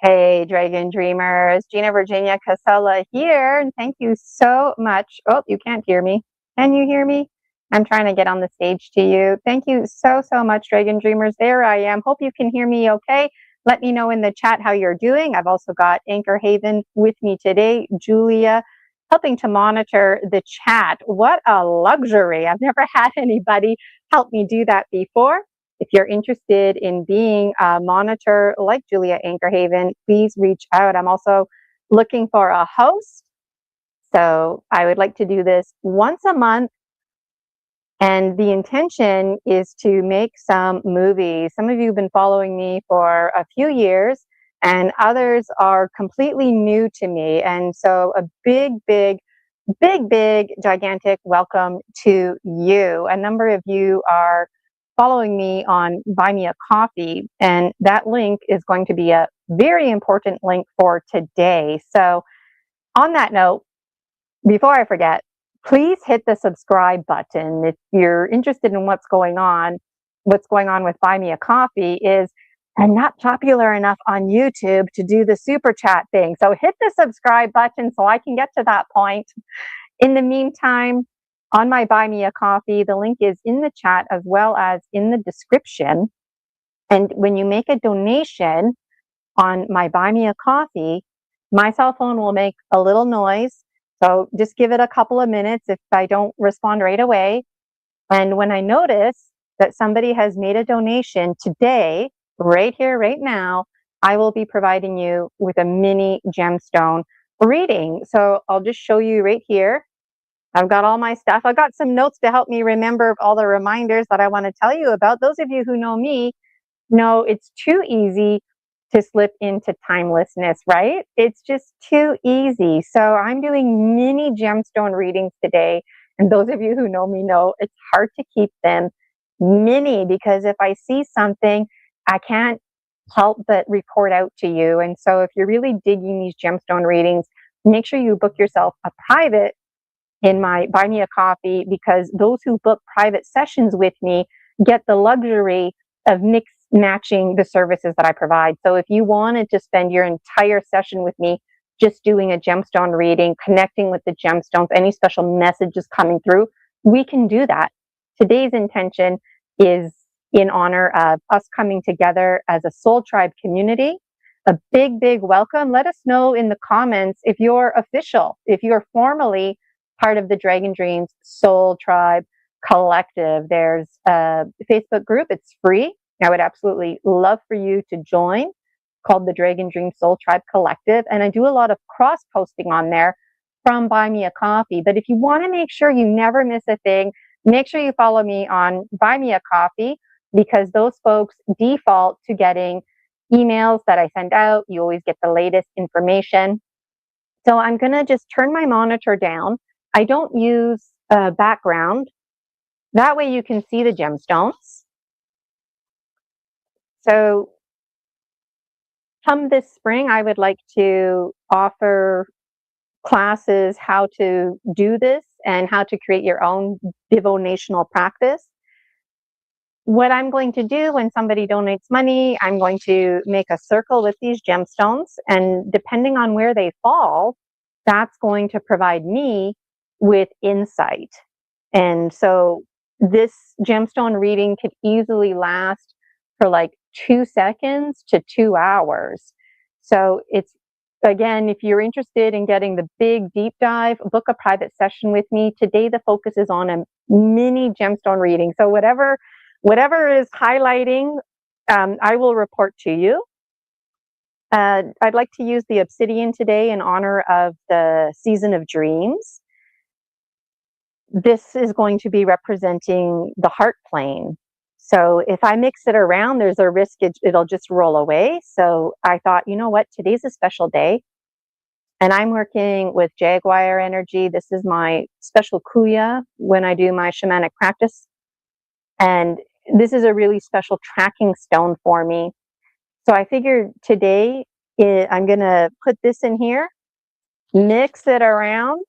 Hey, Dragon Dreamers, Gina Virginia Casella here, and thank you so much. Oh, you can't hear me. Can you hear me? I'm trying to get on the stage to you. Thank you so much, Dragon Dreamers. There I am. Hope you can hear me okay. Let me know in the chat how you're doing. I've also got Anchor Haven with me today, Julia, helping to monitor the chat. What a luxury. I've never had anybody help me do that before. If you're interested in being a monitor like Julia Anchorhaven, please reach out. I'm also looking for a host. So I would like to do this once a month. And the intention is to make some movies. Some of you have been following me for a few years, and others are completely new to me. And so a big, gigantic welcome to you. A number of you are following me on Buy Me a Coffee, and that link is going to be a very important link for today. So on that note, before I forget, please hit the subscribe button. If you're interested in what's going on with Buy Me a Coffee is I'm not popular enough on YouTube to do the super chat thing. So hit the subscribe button so I can get to that point. In the meantime, on my Buy Me a Coffee, the link is in the chat as well as in the description. And when you make a donation on my Buy Me a Coffee, my cell phone will make a little noise. So just give it a couple of minutes if I don't respond right away. And when I notice that somebody has made a donation today, right here, right now, I will be providing you with a mini gemstone reading. So I'll just show you right here. I've got all my stuff. I've got some notes to help me remember all the reminders that I want to tell you about. Those of you who know me know it's too easy to slip into timelessness, right? It's just too easy. So I'm doing mini gemstone readings today. And those of you who know me know it's hard to keep them mini because if I see something, I can't help but report out to you. And so if you're really digging these gemstone readings, make sure you book yourself a private in my Buy Me a Coffee, because those who book private sessions with me get the luxury of mix matching the services that I provide. So if you wanted to spend your entire session with me just doing a gemstone reading, connecting with the gemstones, any special messages coming through, we can do that. Today's intention is in honor of us coming together as a soul tribe community. A big welcome. Let us know in the comments if you're official, if you're formally part of the Dragon Dreams Soul Tribe Collective. There's a Facebook group. It's free. I would absolutely love for you to join, called the Dragon Dream Soul Tribe Collective. And I do a lot of cross posting on there from Buy Me a Coffee. But if you want to make sure you never miss a thing, make sure you follow me on Buy Me a Coffee, because those folks default to getting emails that I send out. You always get the latest information. So I'm going to just turn my monitor down. I don't use a background. That way you can see the gemstones. So come this spring, I would like to offer classes how to do this and how to create your own divonational practice. What I'm going to do when somebody donates money, I'm going to make a circle with these gemstones, and depending on where they fall, that's going to provide me with insight. And so this gemstone reading could easily last for like 2 seconds to 2 hours. So it's, again, if you're interested in getting the big deep dive, book a private session with me. Today, the focus is on a mini gemstone reading. So whatever is highlighting, I will report to you. I'd like to use the obsidian today in honor of the season of dreams. This is going to be representing the heart plane. So if I mix it around, there's a risk it'll just roll away. So I thought, you know what, today's a special day. And I'm working with Jaguar energy. This is my special kuya when I do my shamanic practice. And this is a really special tracking stone for me. So I figured today I'm going to put this in here, mix it around,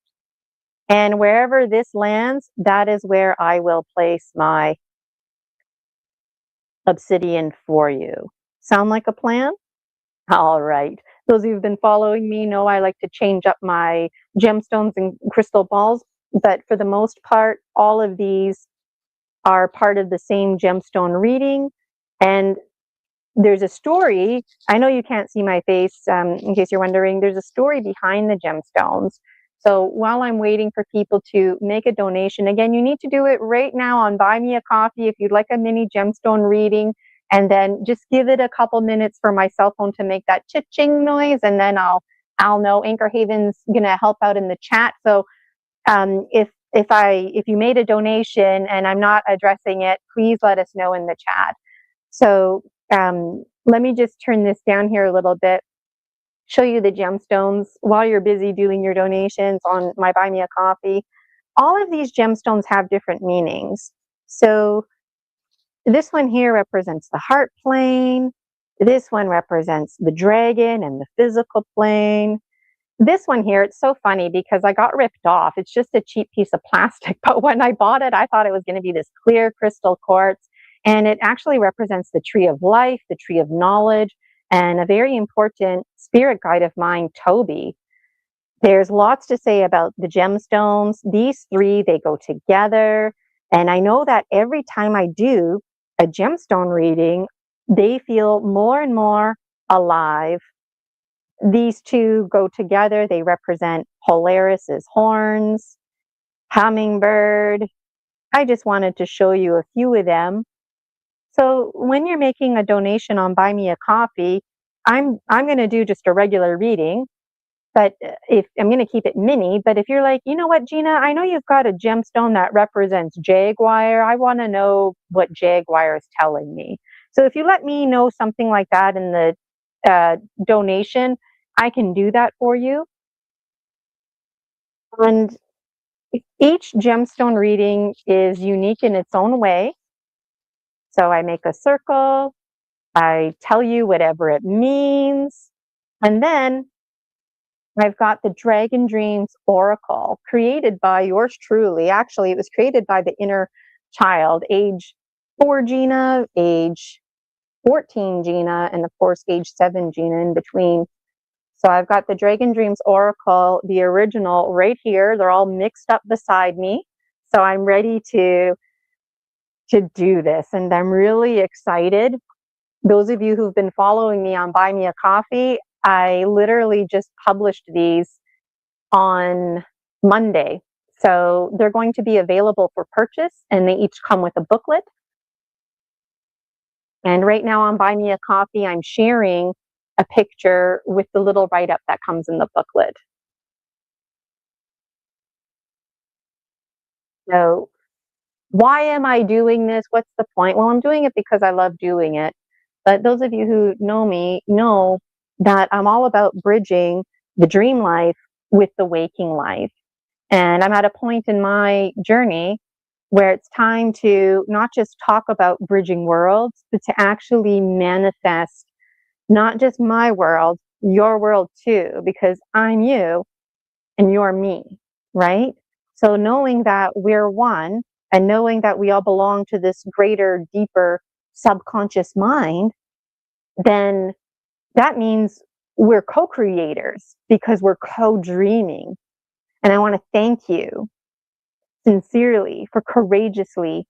and wherever this lands, that is where I will place my obsidian for you. Sound like a plan? All right. Those who've been following me know I like to change up my gemstones and crystal balls, but for the most part, all of these are part of the same gemstone reading. And there's a story. I know you can't see my face, in case you're wondering. There's a story behind the gemstones. So while I'm waiting for people to make a donation, again, you need to do it right now on Buy Me a Coffee if you'd like a mini gemstone reading. And then just give it a couple minutes for my cell phone to make that ching noise, and then I'll know. Anchor Haven's gonna help out in the chat. So if you made a donation and I'm not addressing it, please let us know in the chat. So let me just turn this down here a little bit, show you the gemstones while you're busy doing your donations on my Buy Me a Coffee. All of these gemstones have different meanings. So this one here represents the heart plane. This one represents the dragon and the physical plane. This one here, it's so funny because I got ripped off. It's just a cheap piece of plastic, but when I bought it, I thought it was going to be this clear crystal quartz, and it actually represents the tree of life, the tree of knowledge, and a very important spirit guide of mine, Toby. There's lots to say about the gemstones. These three, they go together, and I know that every time I do a gemstone reading, they feel more and more alive. These two go together. They represent Polaris's horns, hummingbird. I just wanted to show you a few of them. So when you're making a donation on Buy Me a Coffee, I'm going to do just a regular reading, but if I'm going to keep it mini. But if you're like, you know what, Gina, I know you've got a gemstone that represents Jaguar. I want to know what Jaguar is telling me. So if you let me know something like that in the donation, I can do that for you. And each gemstone reading is unique in its own way. So I make a circle, I tell you whatever it means, and then I've got the Dragon Dreams Oracle, created by yours truly. Actually, it was created by the inner child, age 4 Gina, age 14 Gina, and of course, age 7 Gina in between. So I've got the Dragon Dreams Oracle, the original, right here. They're all mixed up beside me. So I'm ready to do this, and I'm really excited. Those of you who've been following me on Buy Me a Coffee, I literally just published these on Monday. So they're going to be available for purchase, and they each come with a booklet. And right now on Buy Me a Coffee, I'm sharing a picture with the little write-up that comes in the booklet. So why am I doing this? What's the point? Well, I'm doing it because I love doing it. But those of you who know me know that I'm all about bridging the dream life with the waking life. And I'm at a point in my journey where it's time to not just talk about bridging worlds, but to actually manifest not just my world, your world too, because I'm you and you're me, right? So knowing that we're one and knowing that we all belong to this greater, deeper subconscious mind, then that means we're co-creators because we're co-dreaming. And I want to thank you sincerely for courageously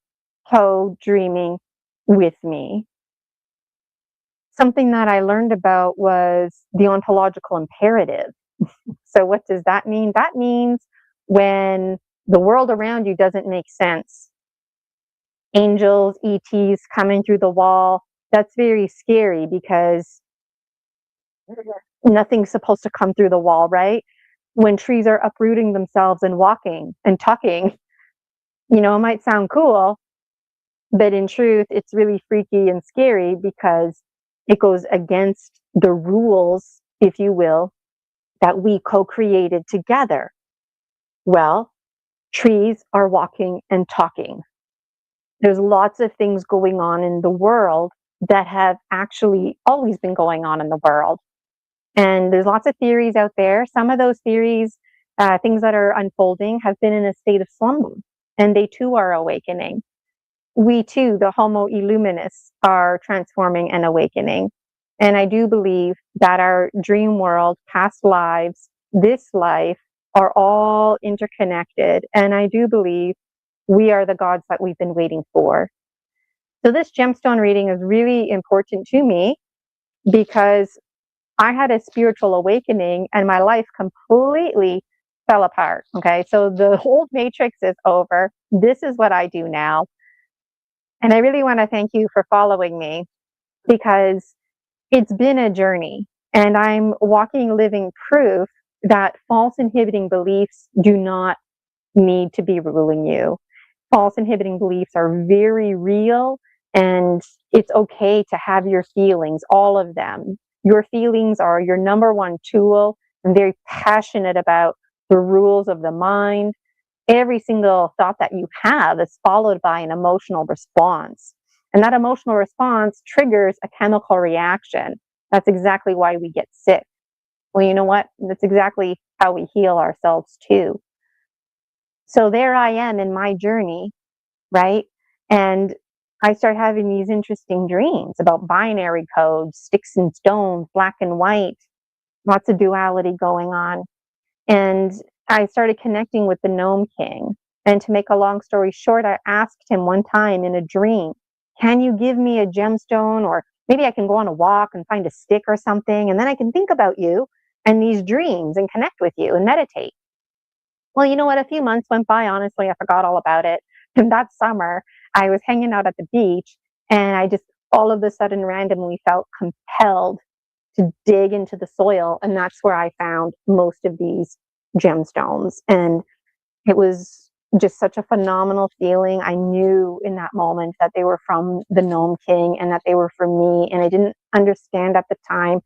co-dreaming with me. Something that I learned about was the ontological imperative. So what does that mean? That means when the world around you doesn't make sense, angels, ETs coming through the wall, that's very scary because nothing's supposed to come through the wall, right? When trees are uprooting themselves and walking and talking, it might sound cool, but in truth, it's really freaky and scary because it goes against the rules, if you will, that we co-created together. Well, trees are walking and talking. There's lots of things going on in the world that have actually always been going on in the world. And there's lots of theories out there. Some of those theories, things that are unfolding, have been in a state of slumber, and they too are awakening. We too, the Homo Illuminus, are transforming and awakening. And I do believe that our dream world, past lives, this life are all interconnected. And I do believe we are the gods that we've been waiting for. So this gemstone reading is really important to me because I had a spiritual awakening and my life completely fell apart. Okay. So the old matrix is over. This is what I do now. And I really want to thank you for following me because it's been a journey and I'm walking living proof that false inhibiting beliefs do not need to be ruling you. False inhibiting beliefs are very real, and it's okay to have your feelings, all of them. Your feelings are your number one tool. I'm very passionate about the rules of the mind. Every single thought that you have is followed by an emotional response. And that emotional response triggers a chemical reaction. That's exactly why we get sick. Well, you know what? That's exactly how we heal ourselves too. So there I am in my journey, right? And I start having these interesting dreams about binary codes, sticks and stones, black and white, lots of duality going on. And I started connecting with the Gnome King. And to make a long story short, I asked him one time in a dream, can you give me a gemstone, or maybe I can go on a walk and find a stick or something, and then I can think about you and these dreams and connect with you and meditate. Well, you know what? A few months went by. Honestly, I forgot all about it. And that summer, I was hanging out at the beach and I just all of a sudden randomly felt compelled to dig into the soil. And that's where I found most of these gemstones. And it was just such a phenomenal feeling. I knew in that moment that they were from the Gnome King and that they were for me. And I didn't understand at the time.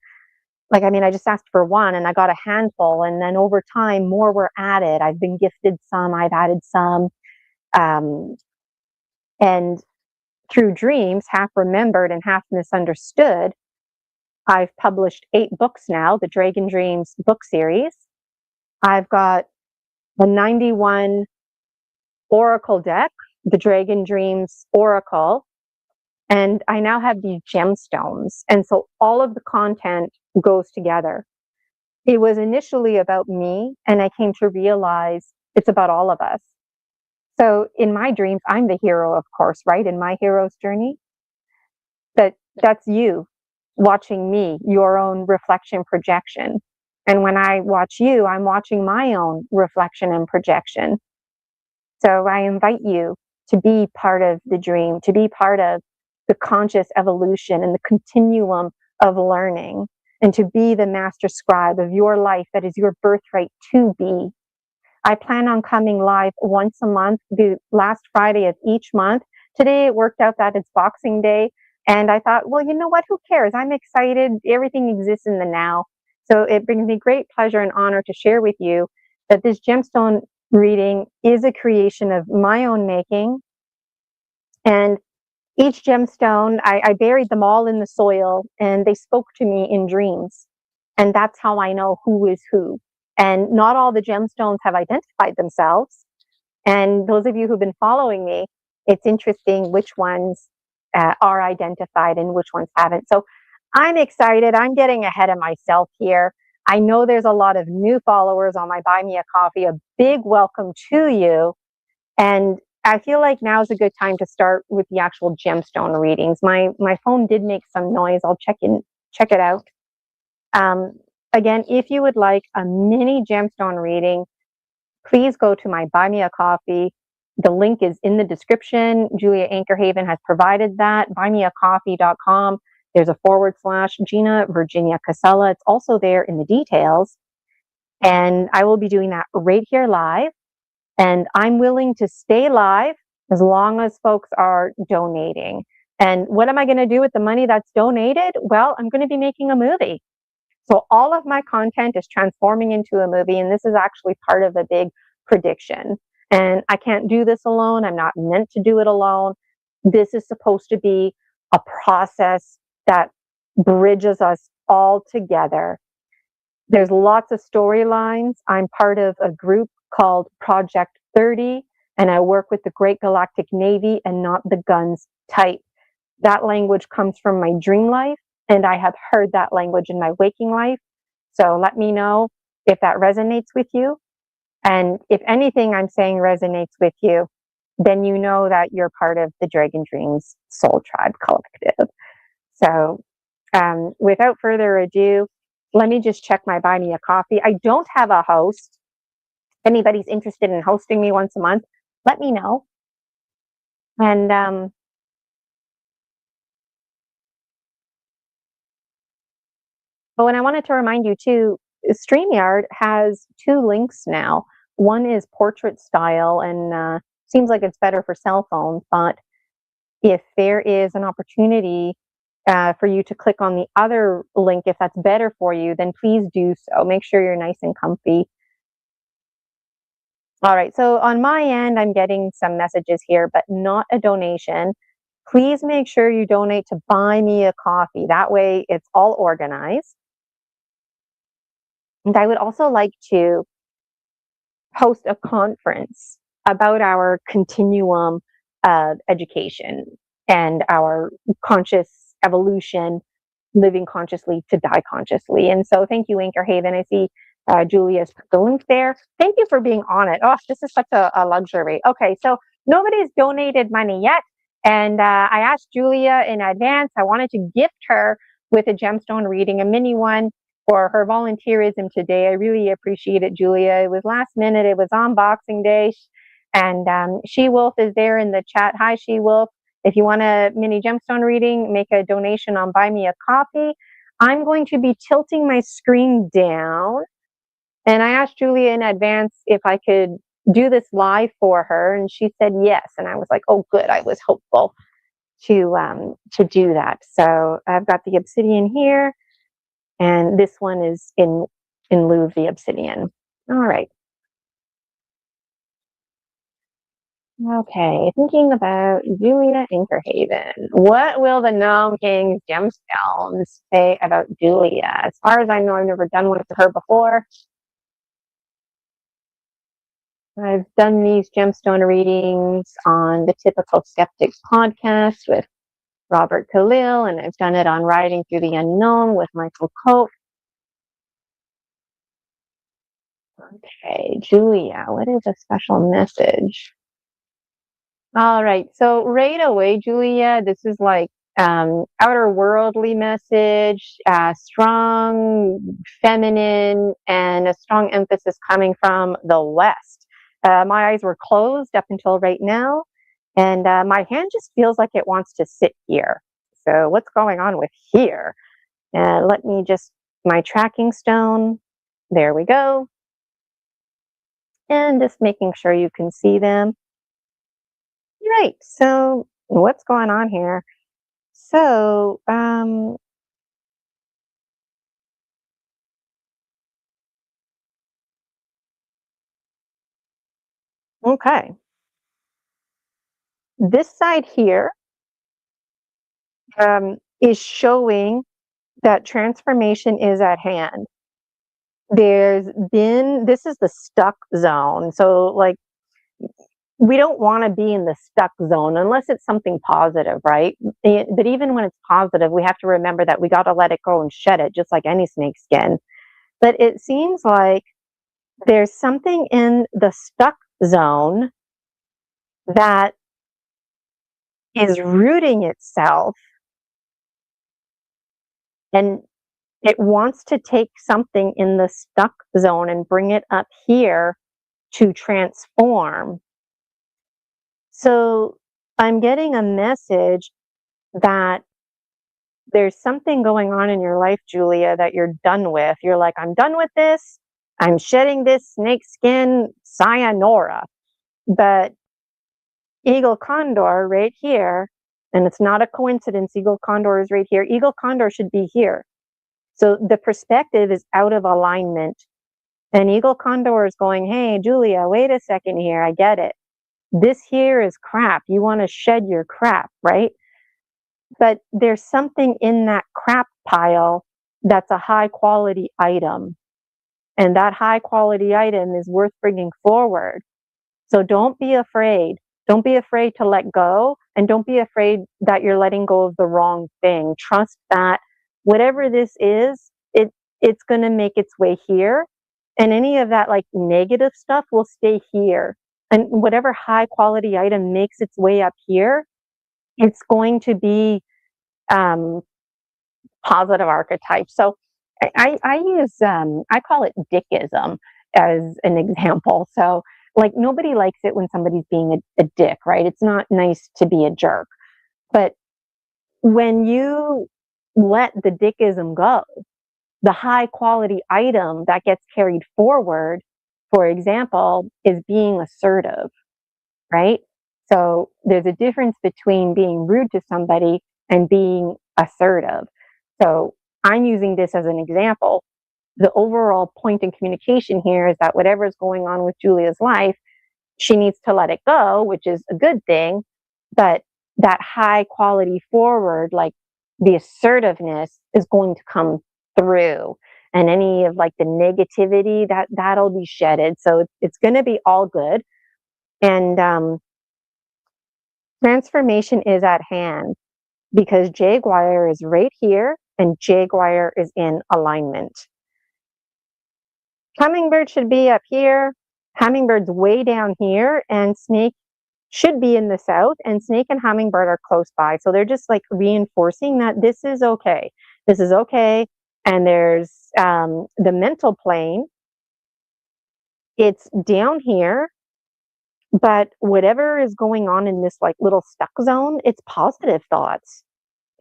Like, I mean, I just asked for one and I got a handful. And then over time, more were added. I've been gifted some, I've added some. Um, and through dreams, half remembered and half misunderstood, I've published 8 books now, the Dragon Dreams book series. I've got the 91 Oracle deck, the Dragon Dreams Oracle, and I now have these gemstones. And so all of the content goes together. It was initially about me, and I came to realize it's about all of us. So in my dreams, I'm the hero, of course, right? In my hero's journey. But that's you watching me, your own reflection projection. And when I watch you, I'm watching my own reflection and projection. So I invite you to be part of the dream, to be part of the conscious evolution and the continuum of learning, and to be the master scribe of your life that is your birthright to be. I plan on coming live once a month, the last Friday of each month. Today it worked out that it's Boxing Day, and I thought, well, you know what, who cares? I'm excited. Everything exists in the now. So it brings me great pleasure and honor to share with you that this gemstone reading is a creation of my own making. And each gemstone, I buried them all in the soil and they spoke to me in dreams. And that's how I know who is who. And not all the gemstones have identified themselves. And those of you who've been following me, it's interesting which ones are identified and which ones haven't. So I'm excited. I'm getting ahead of myself here. I know there's a lot of new followers on my Buy Me a Coffee. A big welcome to you. And I feel like now is a good time to start with the actual gemstone readings. My phone did make some noise. I'll check it out. Again, if you would like a mini gemstone reading, please go to my Buy Me a Coffee. The link is in the description. Julia Ankerhaven has provided that. buymeacoffee.com. There's a / Gina Virginia Casella. It's also there in the details. And I will be doing that right here live. And I'm willing to stay live as long as folks are donating. And what am I going to do with the money that's donated? Well, I'm going to be making a movie. So all of my content is transforming into a movie, and this is actually part of a big prediction. And I can't do this alone. I'm not meant to do it alone. This is supposed to be a process that bridges us all together. There's lots of storylines. I'm part of a group called Project 30, and I work with the Great Galactic Navy and not the guns type. That language comes from my dream life. and I have heard that language in my waking life. So let me know if that resonates with you. And if anything I'm saying resonates with you, then you know that you're part of the Dragon Dreams Soul Tribe Collective. So without further ado, let me just check my Buy Me a Coffee. I don't have a host. If anybody's interested in hosting me once a month, let me know. And and I wanted to remind you too, StreamYard has 2 links now. One is portrait style and seems like it's better for cell phones, but if there is an opportunity for you to click on the other link, if that's better for you, then please do so. Make sure you're nice and comfy. All right, so on my end, I'm getting some messages here, but not a donation. Please make sure you donate to Buy Me a Coffee. That way it's all organized. And I would also like to host a conference about our continuum of education and our conscious evolution, living consciously to die consciously. And so thank you, Anchor Haven. I see Julia's put the link there. Thank you for being on it. Oh, this is such a luxury. Okay, so nobody's donated money yet. And I asked Julia in advance, I wanted to gift her with a gemstone reading, a mini one, for her volunteerism today. I really appreciate it, Julia. It was last minute. It was on Boxing Day. And She Wolf is there in the chat. Hi, She Wolf. If you want a mini gemstone reading, make a donation on Buy Me a Coffee. I'm going to be tilting my screen down. And I asked Julia in advance if I could do this live for her. And she said yes. And I was like, oh, good. I was hopeful to do that. So I've got the obsidian here. And this one is in lieu of the obsidian. All right. Okay, thinking about Julia Inkerhaven. What will the Gnome King's gemstones say about Julia? As far as I know, I've never done one for her before. I've done these gemstone readings on the Typical Skeptic podcast with Robert Khalil, and I've done it on Riding Through the Unknown with Michael Cope. Okay, Julia, what is a special message? All right, so right away, Julia, this is like outer worldly message, strong, feminine, and a strong emphasis coming from the West. My eyes were closed up until right now, and my hand just feels like it wants to sit here. So what's going on with here? Let me just, my tracking stone, there we go. And just making sure you can see them. Right, so what's going on here? So, okay. This side here is showing that transformation is at hand. This is the stuck zone. So, like, we don't want to be in the stuck zone unless it's something positive, right? But even when it's positive, we have to remember that we got to let it go and shed it, just like any snake skin. But it seems like there's something in the stuck zone that is rooting itself, and it wants to take something in the stuck zone and bring it up here to transform. So I'm getting a message that there's something going on in your life, Julia, that you're done with. You're like, I'm done with this. I'm shedding this snake skin, sayonara. But Eagle Condor right here, and it's not a coincidence, Eagle Condor is right here. Eagle Condor should be here. So the perspective is out of alignment. And Eagle Condor is going, hey, Julia, wait a second here. I get it. This here is crap. You want to shed your crap, right? But there's something in that crap pile that's a high quality item. And that high quality item is worth bringing forward. So don't be afraid. Don't be afraid to let go. And don't be afraid that you're letting go of the wrong thing. Trust that whatever this is, it's going to make its way here. And any of that like negative stuff will stay here. And whatever high quality item makes its way up here, it's going to be positive archetype. So I use, I call it dickism as an example. So like nobody likes it when somebody's being a dick, right? It's not nice to be a jerk. But when you let the dickism go, the high quality item that gets carried forward, for example, is being assertive, right? So there's a difference between being rude to somebody and being assertive. So I'm using this as an example. The overall point in communication here is that whatever is going on with Julia's life, she needs to let it go, which is a good thing. But that high quality forward, like the assertiveness, is going to come through. And any of like the negativity, that'll be shedded. So it's going to be all good. And transformation is at hand because Jaguar is right here and Jaguar is in alignment. Hummingbird should be up here. Hummingbird's way down here, and Snake should be in the south, and Snake and Hummingbird are close by. So they're just like reinforcing that this is okay. This is okay. And there's the mental plane. It's down here, but whatever is going on in this like little stuck zone, it's positive thoughts.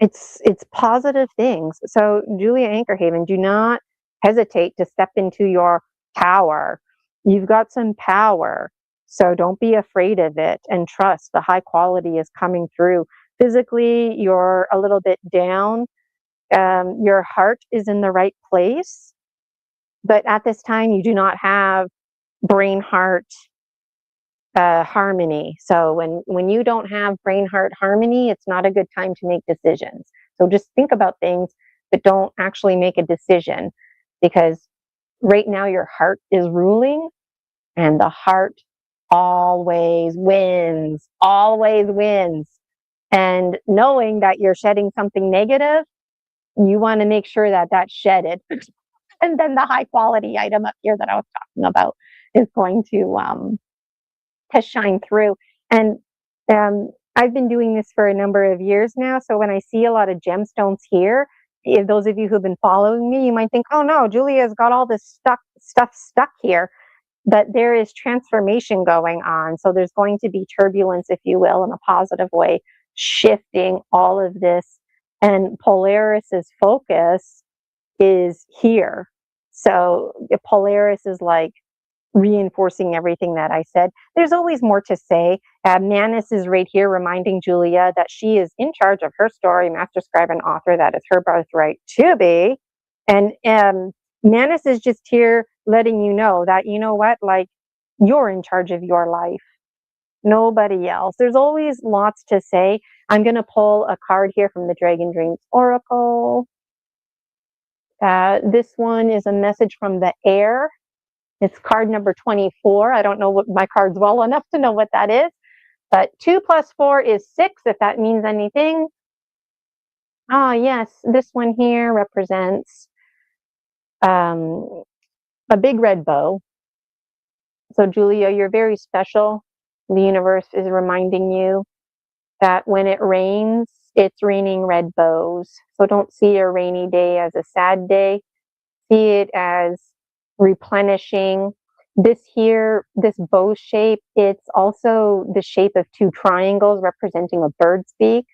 It's positive things. So Julia Anchorhaven, do not hesitate to step into your power. You've got some power. So don't be afraid of it and trust the high quality is coming through. Physically, you're a little bit down. Your heart is in the right place. But at this time, you do not have brain heart harmony. So when you don't have brain heart harmony, it's not a good time to make decisions. So just think about things, but don't actually make a decision, because right now your heart is ruling, and the heart always wins, always wins. And knowing that you're shedding something negative, you want to make sure that that's shedded. And then the high quality item up here that I was talking about is going to shine through. And I've been doing this for a number of years now. So when I see a lot of gemstones here, if those of you who've been following me, you might think, oh no, Julia's got all this stuff stuck here. But there is transformation going on. So there's going to be turbulence, if you will, in a positive way, shifting all of this. And Polaris's focus is here. So Polaris is like reinforcing everything that I said. There's always more to say. Manus is right here reminding Julia that she is in charge of her story, master scribe and author. That is her birthright to be. And Manus is just here letting you know that, you know what, like, you're in charge of your life. Nobody else. There's always lots to say. I'm going to pull a card here from the Dragon Dreams Oracle. This one is a message from the air. It's card number 24. I don't know what my cards well enough to know what that is, but 2 + 4 is 6, if that means anything. Ah, yes, this one here represents a big red bow. So Julia, you're very special. The universe is reminding you that when it rains, it's raining red bows. So don't see a rainy day as a sad day. See it as replenishing. This here, this bow shape, it's also the shape of 2 triangles representing a bird's beak.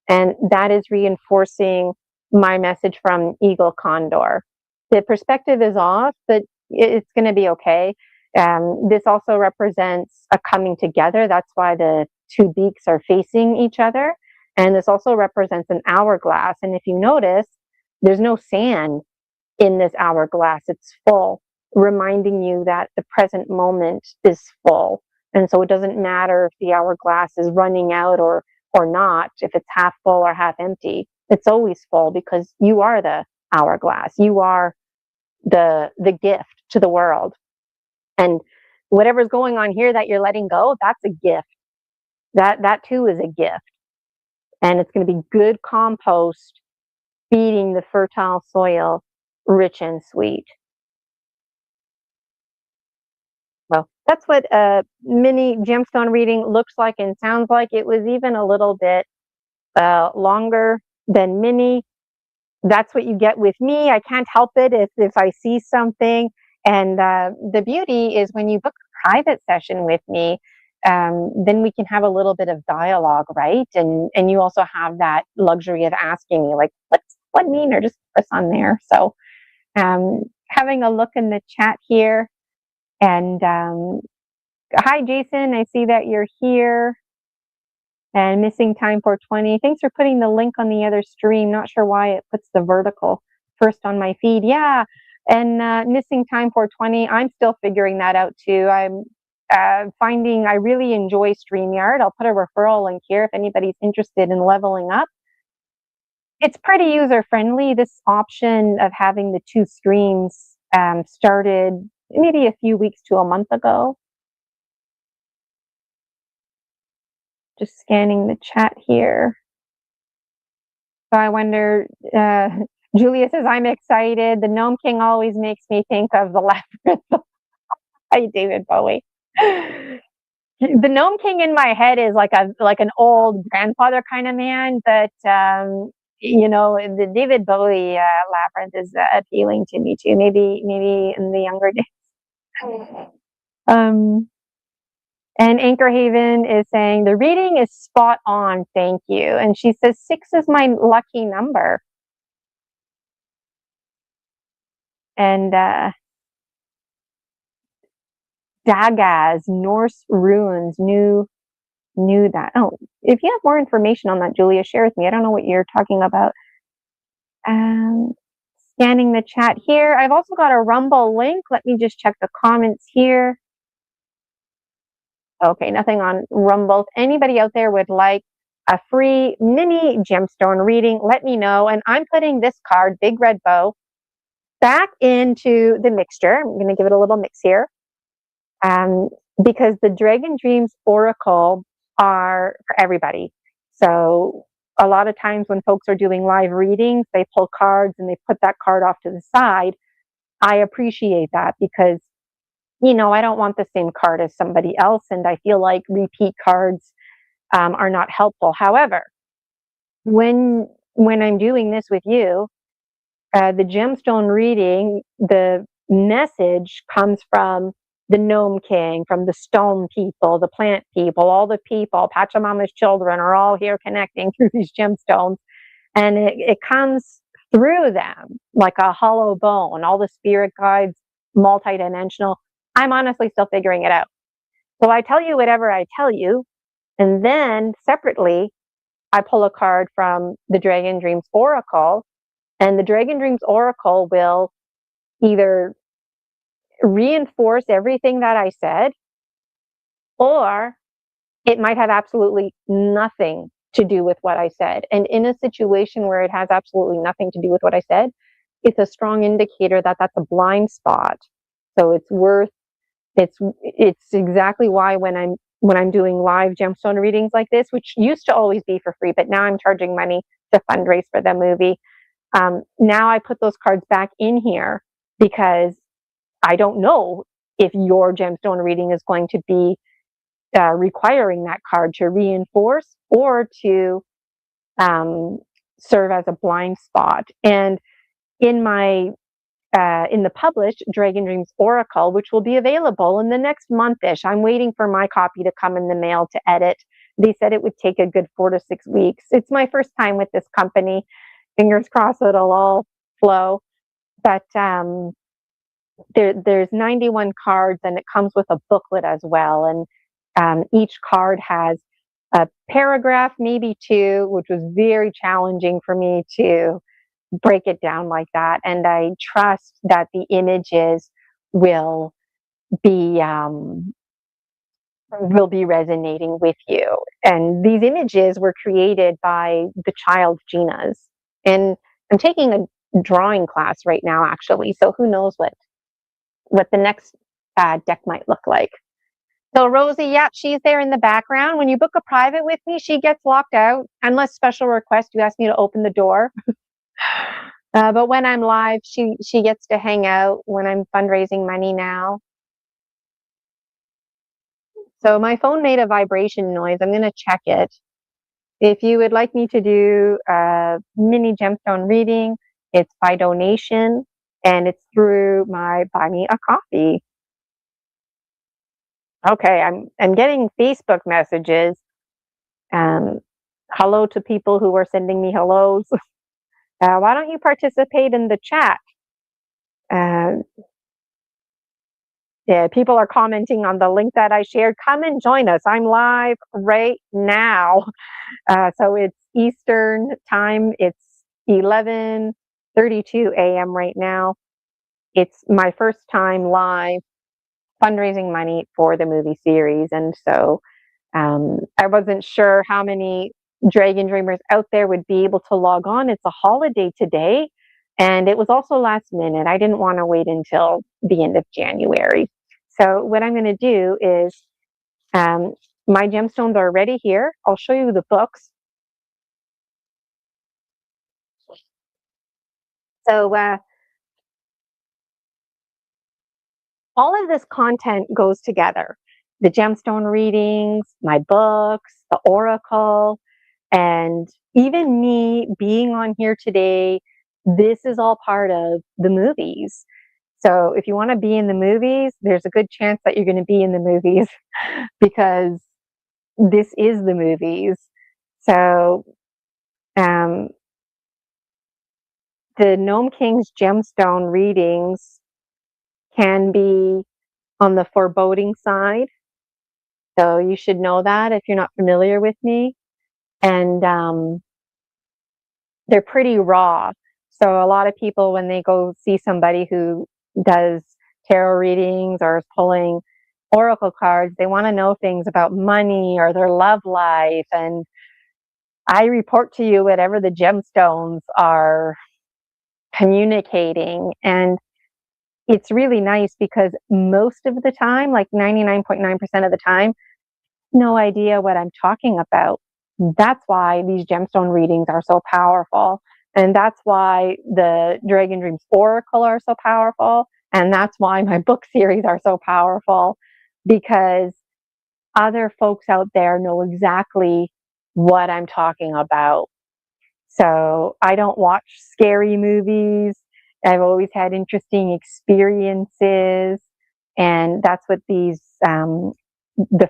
And that is reinforcing my message from Eagle Condor. The perspective is off, but it's going to be okay. This also represents a coming together. That's why the 2 beaks are facing each other. And this also represents an hourglass. And if you notice, there's no sand in this hourglass. It's full, reminding you that the present moment is full. And so it doesn't matter if the hourglass is running out or not, if it's half full or half empty. It's always full because you are the hourglass. You are the gift to the world. And whatever's going on here that you're letting go, that's a gift. That too is a gift. And it's going to be good compost feeding the fertile soil rich and sweet. Well, that's what a mini gemstone reading looks like and sounds like. It was even a little bit longer than mini. That's what you get with me. I can't help it if I see something. And the beauty is when you book a private session with me, then we can have a little bit of dialogue, right? And you also have that luxury of asking me, like, what mean, or just press on there. So having a look in the chat here, and hi, Jason. I see that you're here. And missing time 420. Thanks for putting the link on the other stream. Not sure why it puts the vertical first on my feed. Yeah. And missing time 420. I'm still figuring that out too. I'm finding I really enjoy StreamYard. I'll put a referral link here if anybody's interested in leveling up. It's pretty user friendly. This option of having the two streams started maybe a few weeks to a month ago. Just scanning the chat here. So I wonder, Julia says, I'm excited. The Gnome King always makes me think of the Labyrinth. Hi, David Bowie. The Gnome King in my head is like an old grandfather kind of man, but the David Bowie Labyrinth is appealing to me too. Maybe in the younger days. And Anchor Haven is saying, the reading is spot on, thank you. And she says, 6 is my lucky number. And Dagaz, Norse runes, knew that. Oh, if you have more information on that, Julia, share with me. I don't know what you're talking about. Scanning the chat here. I've also got a Rumble link. Let me just check the comments here. Okay, nothing on Rumble. If anybody out there would like a free mini gemstone reading, let me know. And I'm putting this card, Big Red Bow, back into the mixture. I'm going to give it a little mix here. Because the Dragon Dreams Oracle are for everybody. So a lot of times when folks are doing live readings, they pull cards and they put that card off to the side. I appreciate that because I don't want the same card as somebody else, and I feel like repeat cards are not helpful. However, when I'm doing this with you, the gemstone reading, the message comes from the Gnome King, from the stone people, the plant people, all the people, Pachamama's children are all here connecting through these gemstones, and it comes through them like a hollow bone, all the spirit guides, multidimensional. I'm honestly still figuring it out. So I tell you whatever I tell you, and then separately, I pull a card from the Dragon Dreams Oracle, and the Dragon Dreams Oracle will either reinforce everything that I said, or it might have absolutely nothing to do with what I said. And in a situation where it has absolutely nothing to do with what I said, it's a strong indicator that that's a blind spot. So it's exactly why when I'm doing live gemstone readings like this, which used to always be for free, but now I'm charging money to fundraise for the movie. Now I put those cards back in here because I don't know if your gemstone reading is going to be requiring that card to reinforce or to serve as a blind spot. And in the published Dragon Dreams Oracle, which will be available in the next month-ish. I'm waiting for my copy to come in the mail to edit. They said it would take a good 4 to 6 weeks. It's my first time with this company. Fingers crossed it'll all flow. But there's 91 cards, and it comes with a booklet as well. And each card has a paragraph, maybe 2, which was very challenging for me to break it down like that. And I trust that the images will be resonating with you. And these images were created by the child Gina's. And I'm taking a drawing class right now, actually. So who knows what the next deck might look like. So Rosie, yeah, she's there in the background. When you book a private with me, she gets locked out unless special request. You ask me to open the door. But when I'm live, she gets to hang out when I'm fundraising money now. So my phone made a vibration noise. I'm going to check it. If you would like me to do a mini gemstone reading, it's by donation and it's through my Buy Me a Coffee. Okay, I'm getting Facebook messages. Hello to people who are sending me hellos. Why don't you participate in the chat? Uh, yeah, people are commenting on the link that I shared. Come and join us. I'm live right now. So it's Eastern time. It's 11:32 a.m. right now. It's my first time live fundraising money for the movie series. And so I wasn't sure how many Dragon Dreamers out there would be able to log on. It's a holiday today. And it was also last minute. I didn't want to wait until the end of January. So what I'm going to do is my gemstones are already here. I'll show you the books. So all of this content goes together. The gemstone readings, my books, the oracle, and even me being on here today, this is all part of the movies. So if you want to be in the movies, there's a good chance that you're going to be in the movies because this is the movies. So the Gnome King's gemstone readings can be on the foreboding side. So you should know that if you're not familiar with me. And they're pretty raw. So a lot of people, when they go see somebody who does tarot readings or is pulling oracle cards, they want to know things about money or their love life. And I report to you whatever the gemstones are communicating. And it's really nice because most of the time, like 99.9% of the time, no idea what I'm talking about. That's why these gemstone readings are so powerful. And that's why the Dragon Dreams Oracle are so powerful. And that's why my book series are so powerful, because other folks out there know exactly what I'm talking about. So I don't watch scary movies. I've always had interesting experiences. And that's what the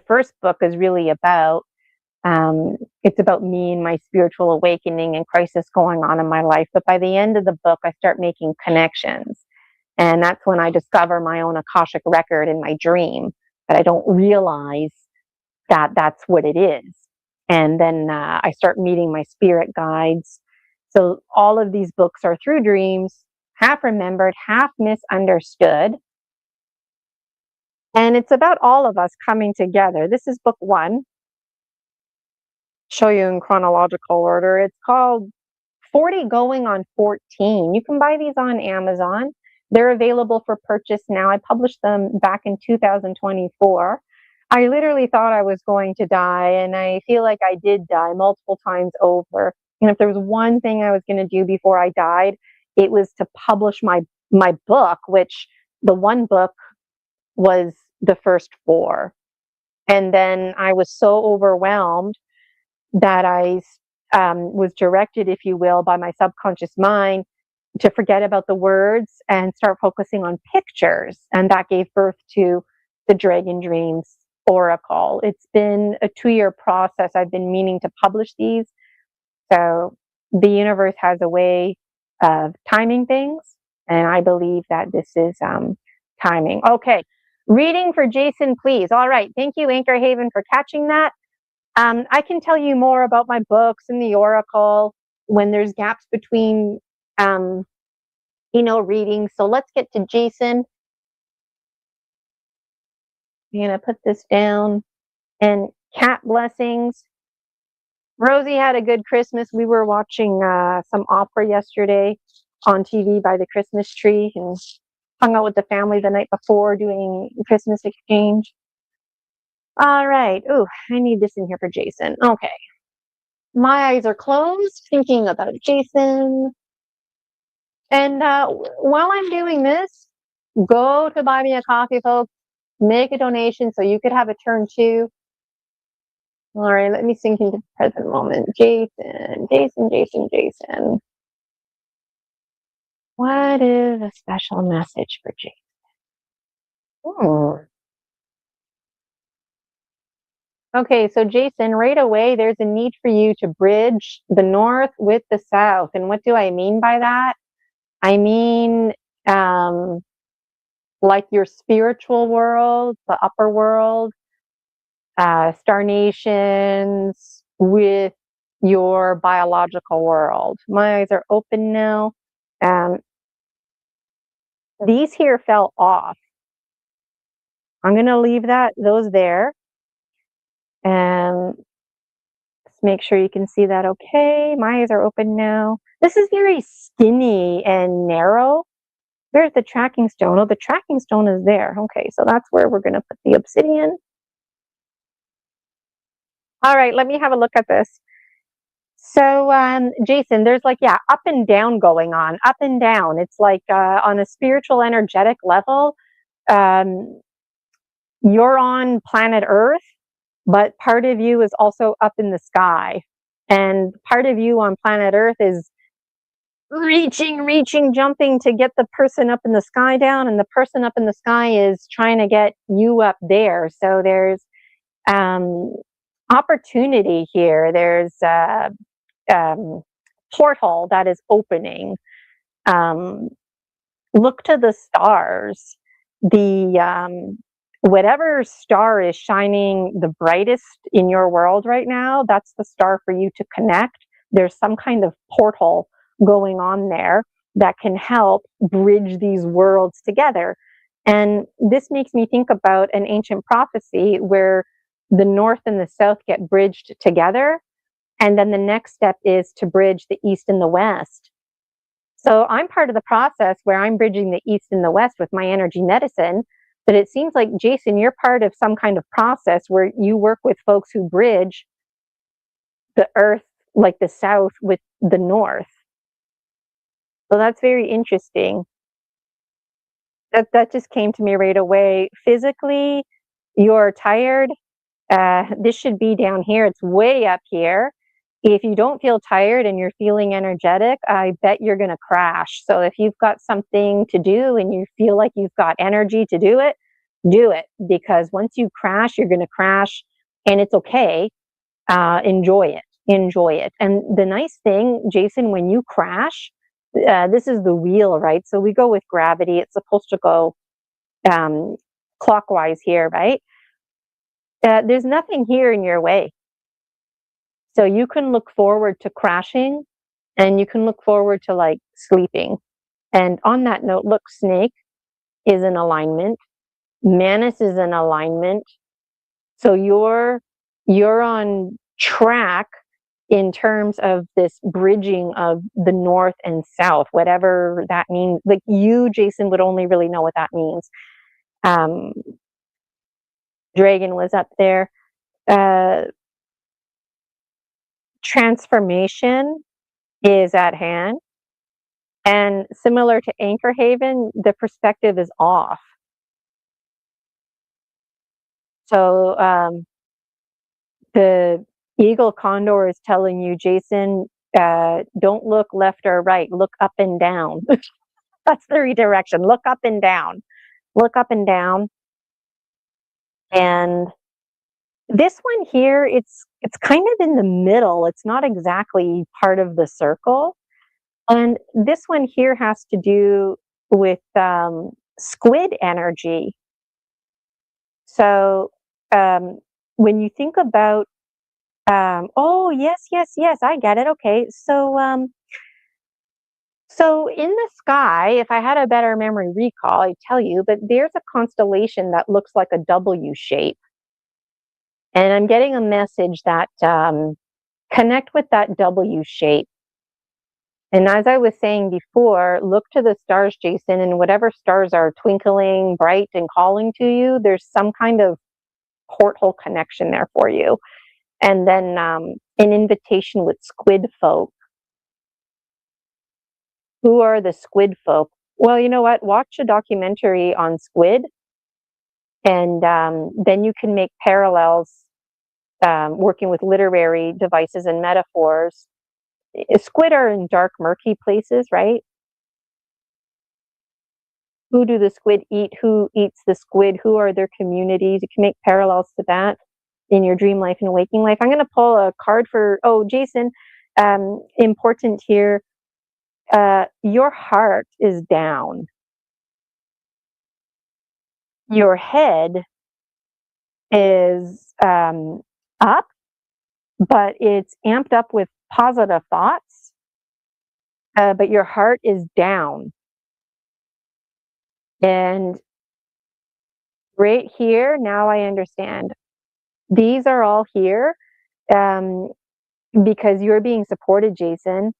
first book is really about. It's about me and my spiritual awakening and crisis going on in my life. But by the end of the book, I start making connections. And that's when I discover my own Akashic record in my dream, but I don't realize that that's what it is. And then I start meeting my spirit guides. So all of these books are through dreams, half remembered, half misunderstood. And it's about all of us coming together. This is book one. Show you in chronological order. It's called 40 Going on 14. You can buy these on Amazon. They're available for purchase now. I published them back in 2024. I literally thought I was going to die, and I feel like I did die multiple times over. And if there was one thing I was going to do before I died, it was to publish my book, which the one book was the first four. And then I was so overwhelmed that I was directed, if you will, by my subconscious mind to forget about the words and start focusing on pictures. And that gave birth to the Dragon Dreams Oracle. It's been a 2-year process. I've been meaning to publish these. So the universe has a way of timing things. And I believe that this is timing. Okay. Reading for Jason, please. All right. Thank you, Anchor Haven, for catching that. I can tell you more about my books and the Oracle when there's gaps between, readings. So let's get to Jason. I'm going to put this down. And cat blessings. Rosie had a good Christmas. We were watching some opera yesterday on TV by the Christmas tree and hung out with the family the night before doing Christmas exchange. All right. Oh, I need this in here for Jason. Okay. My eyes are closed, thinking about Jason. And while I'm doing this, go to Buy Me a Coffee, folks. Make a donation so you could have a turn too. All right, let me sink into the present moment. Jason. What is a special message for Jason? Okay, so Jason, right away, there's a need for you to bridge the North with the South. And what do I mean by that? I mean, um, like your spiritual world, the upper world, star nations, with your biological world. My eyes are open now. Um, these here fell off. I'm going to leave those there. And let's make sure you can see that okay. My eyes are open now. This is very skinny and narrow. Where's the tracking stone? Oh, the tracking stone is there. Okay, so that's where we're going to put the obsidian. All right, let me have a look at this. So, Jason, there's like, yeah, up and down going on, up and down. It's like on a spiritual, energetic level, um, you're on planet Earth, but part of you is also up in the sky. And part of you on planet Earth is reaching, jumping to get the person up in the sky down, and the person up in the sky is trying to get you up there. So there's opportunity here. There's portal that is opening. Look to the stars. The whatever star is shining the brightest in your world right now, that's the star for you to connect. There's some kind of portal going on there that can help bridge these worlds together. And this makes me think about an ancient prophecy where the North and the South get bridged together. And then the next step is to bridge the East and the West. So I'm part of the process where I'm bridging the East and the West with my energy medicine. But it seems like, Jason, you're part of some kind of process where you work with folks who bridge the Earth, like the South, with the North. So that's very interesting. That just came to me right away. Physically, you're tired. This should be down here. It's way up here. If you don't feel tired and you're feeling energetic, I bet you're going to crash. So if you've got something to do and you feel like you've got energy to do it, because once you crash, you're going to crash, and it's okay. Enjoy it. And the nice thing, Jason, when you crash, this is the wheel, right? So we go with gravity. It's supposed to go clockwise here, right? There's nothing here in your way. So you can look forward to crashing, and you can look forward to like sleeping. And on that note, look, Snake is in alignment. Manus is in alignment. So you're on track in terms of this bridging of the North and South, whatever that means. Like you, Jason, would only really know what that means. Dragon was up there. Transformation is at hand. And similar to Anchor Haven, the perspective is off. So the Eagle Condor is telling you, Jason, don't look left or right, look up and down. That's the redirection. Look up and down. Look up and down. And this one here, it's kind of in the middle. It's not exactly part of the circle. And this one here has to do with squid energy. So when you think about, oh, yes, I get it. Okay. So in the sky, if I had a better memory recall, I'd tell you, but there's a constellation that looks like a W shape. And I'm getting a message that connect with that W shape. And as I was saying before, look to the stars, Jason, and whatever stars are twinkling bright and calling to you, there's some kind of portal connection there for you. And then an invitation with squid folk. Who are the squid folk? Well, you know what? Watch a documentary on squid, and then you can make parallels working with literary devices and metaphors. Squid are in dark, murky places, right? Who do the squid eat? Who eats the squid? Who are their communities? You can make parallels to that in your dream life and waking life. I'm going to pull a card for, Jason, important here. Your heart is down. Your head is up, but it's amped up with positive thoughts, but your heart is down. And right here, now I understand. These are all here um, because you're being supported, Jason.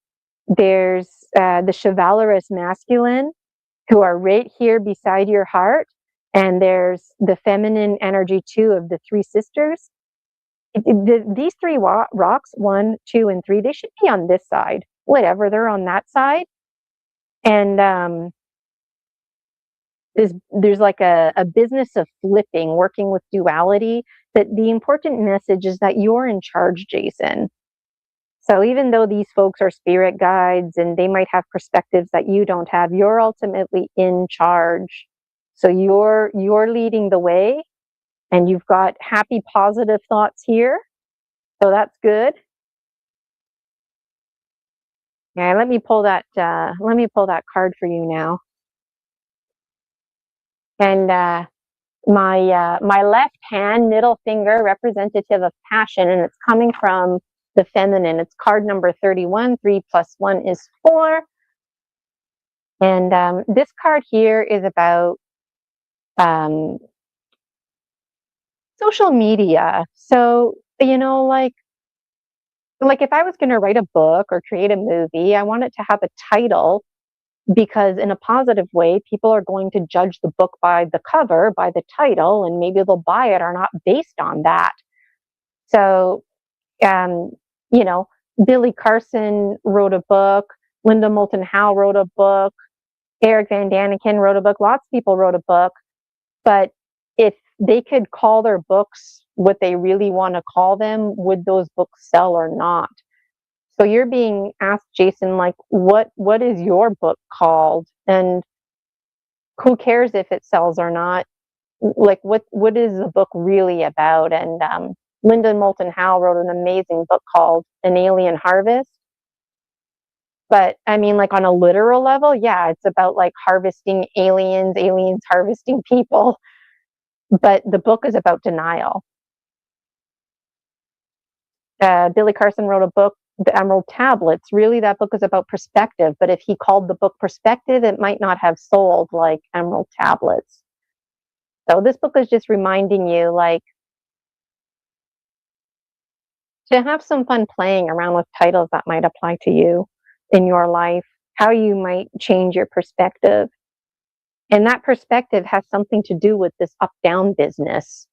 There's the chivalrous masculine who are right here beside your heart. And there's the feminine energy too of the three sisters. These three rocks, 1, 2, and 3, they should be on this side. Whatever, they're on that side. And there's like a business of flipping, working with duality. That the important message is that you're in charge, Jason. So even though these folks are spirit guides and they might have perspectives that you don't have, you're ultimately in charge. So you're leading the way, and you've got happy, positive thoughts here. So that's good. Yeah, let me pull that card for you now. And my left hand, middle finger, representative of passion, and it's coming from the feminine. It's card number 31. 3 + 1 is 4. And this card here is about social media. So, like if I was going to write a book or create a movie, I want it to have a title, because in a positive way, people are going to judge the book by the cover, by the title, and maybe they'll buy it or not based on that. So, um, you know, Billy Carson wrote a book, Linda Moulton Howe wrote a book, Eric Van Daniken wrote a book, lots of people wrote a book, but if they could call their books what they really want to call them, would those books sell or not? So you're being asked, Jason, like, what is your book called? And who cares if it sells or not? Like, what is the book really about? And Linda Moulton Howe wrote an amazing book called An Alien Harvest. But I mean, like on a literal level, yeah, it's about like harvesting aliens, aliens harvesting people. But the book is about denial. Billy Carson wrote a book, The Emerald Tablets. Really, that book is about perspective. But if he called the book Perspective, it might not have sold like Emerald Tablets. So this book is just reminding you, like, to have some fun playing around with titles that might apply to you in your life, how you might change your perspective. And that perspective has something to do with this up-down business.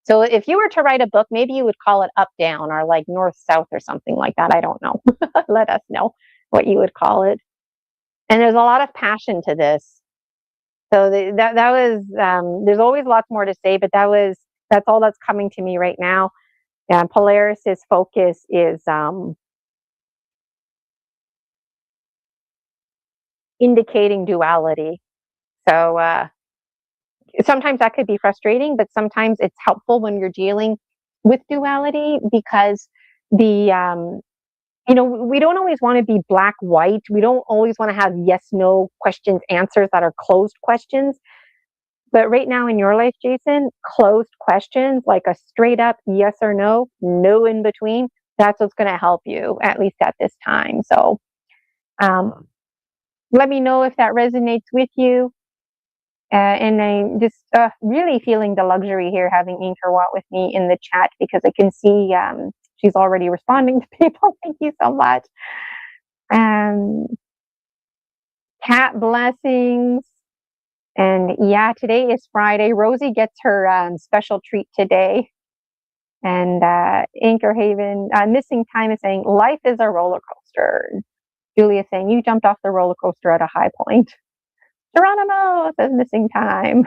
So if you were to write a book, maybe you would call it Up Down or like North South or something like that. I don't know. Let us know what you would call it. And there's a lot of passion to this. So that was there's always lots more to say, but that's all that's coming to me right now. And Polaris's focus is indicating duality. So sometimes that could be frustrating, but sometimes it's helpful when you're dealing with duality, because the we don't always want to be black white. We don't always want to have yes no questions, answers that are closed questions. But right now in your life, Jason, closed questions, like a straight up yes or no, no in between, that's what's going to help you, at least at this time. So let me know if that resonates with you. And I'm just really feeling the luxury here having Anchor Watt with me in the chat, because I can see she's already responding to people. Thank you so much. Cat blessings. And yeah, today is Friday. Rosie gets her special treat today. And Anchor Haven, Missing Time is saying, life is a roller coaster. Julia saying, you jumped off the roller coaster at a high point. Geronimo says missing time.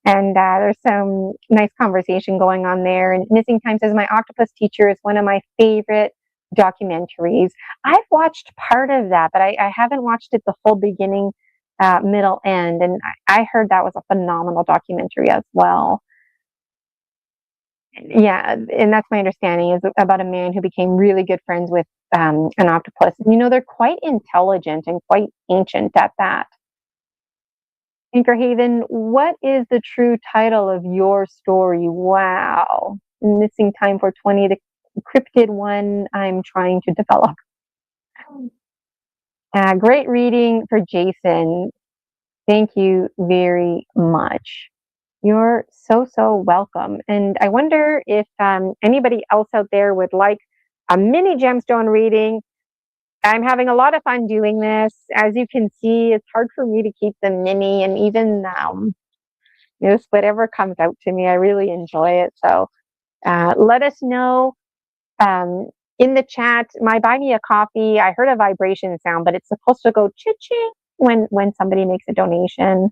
And there's some nice conversation going on there. And Missing Time says, my octopus teacher is one of my favorite documentaries. I've watched part of that, but I haven't watched it the full beginning, middle, end. And I heard that was a phenomenal documentary as well. Yeah, and that's my understanding, is about a man who became really good friends with an octopus. They're quite intelligent and quite ancient at that. Anchor Haven, what is the true title of your story? Wow. Missing Time for 20, the cryptid one I'm trying to develop. Great reading for Jason. Thank you very much. You're so welcome. And I wonder if anybody else out there would like a mini gemstone reading. I'm having a lot of fun doing this. As you can see, it's hard for me to keep them mini, and even just whatever comes out to me, I really enjoy it. So let us know in the chat. My buy me a coffee, I heard a vibration sound, but it's supposed to go ching when somebody makes a donation.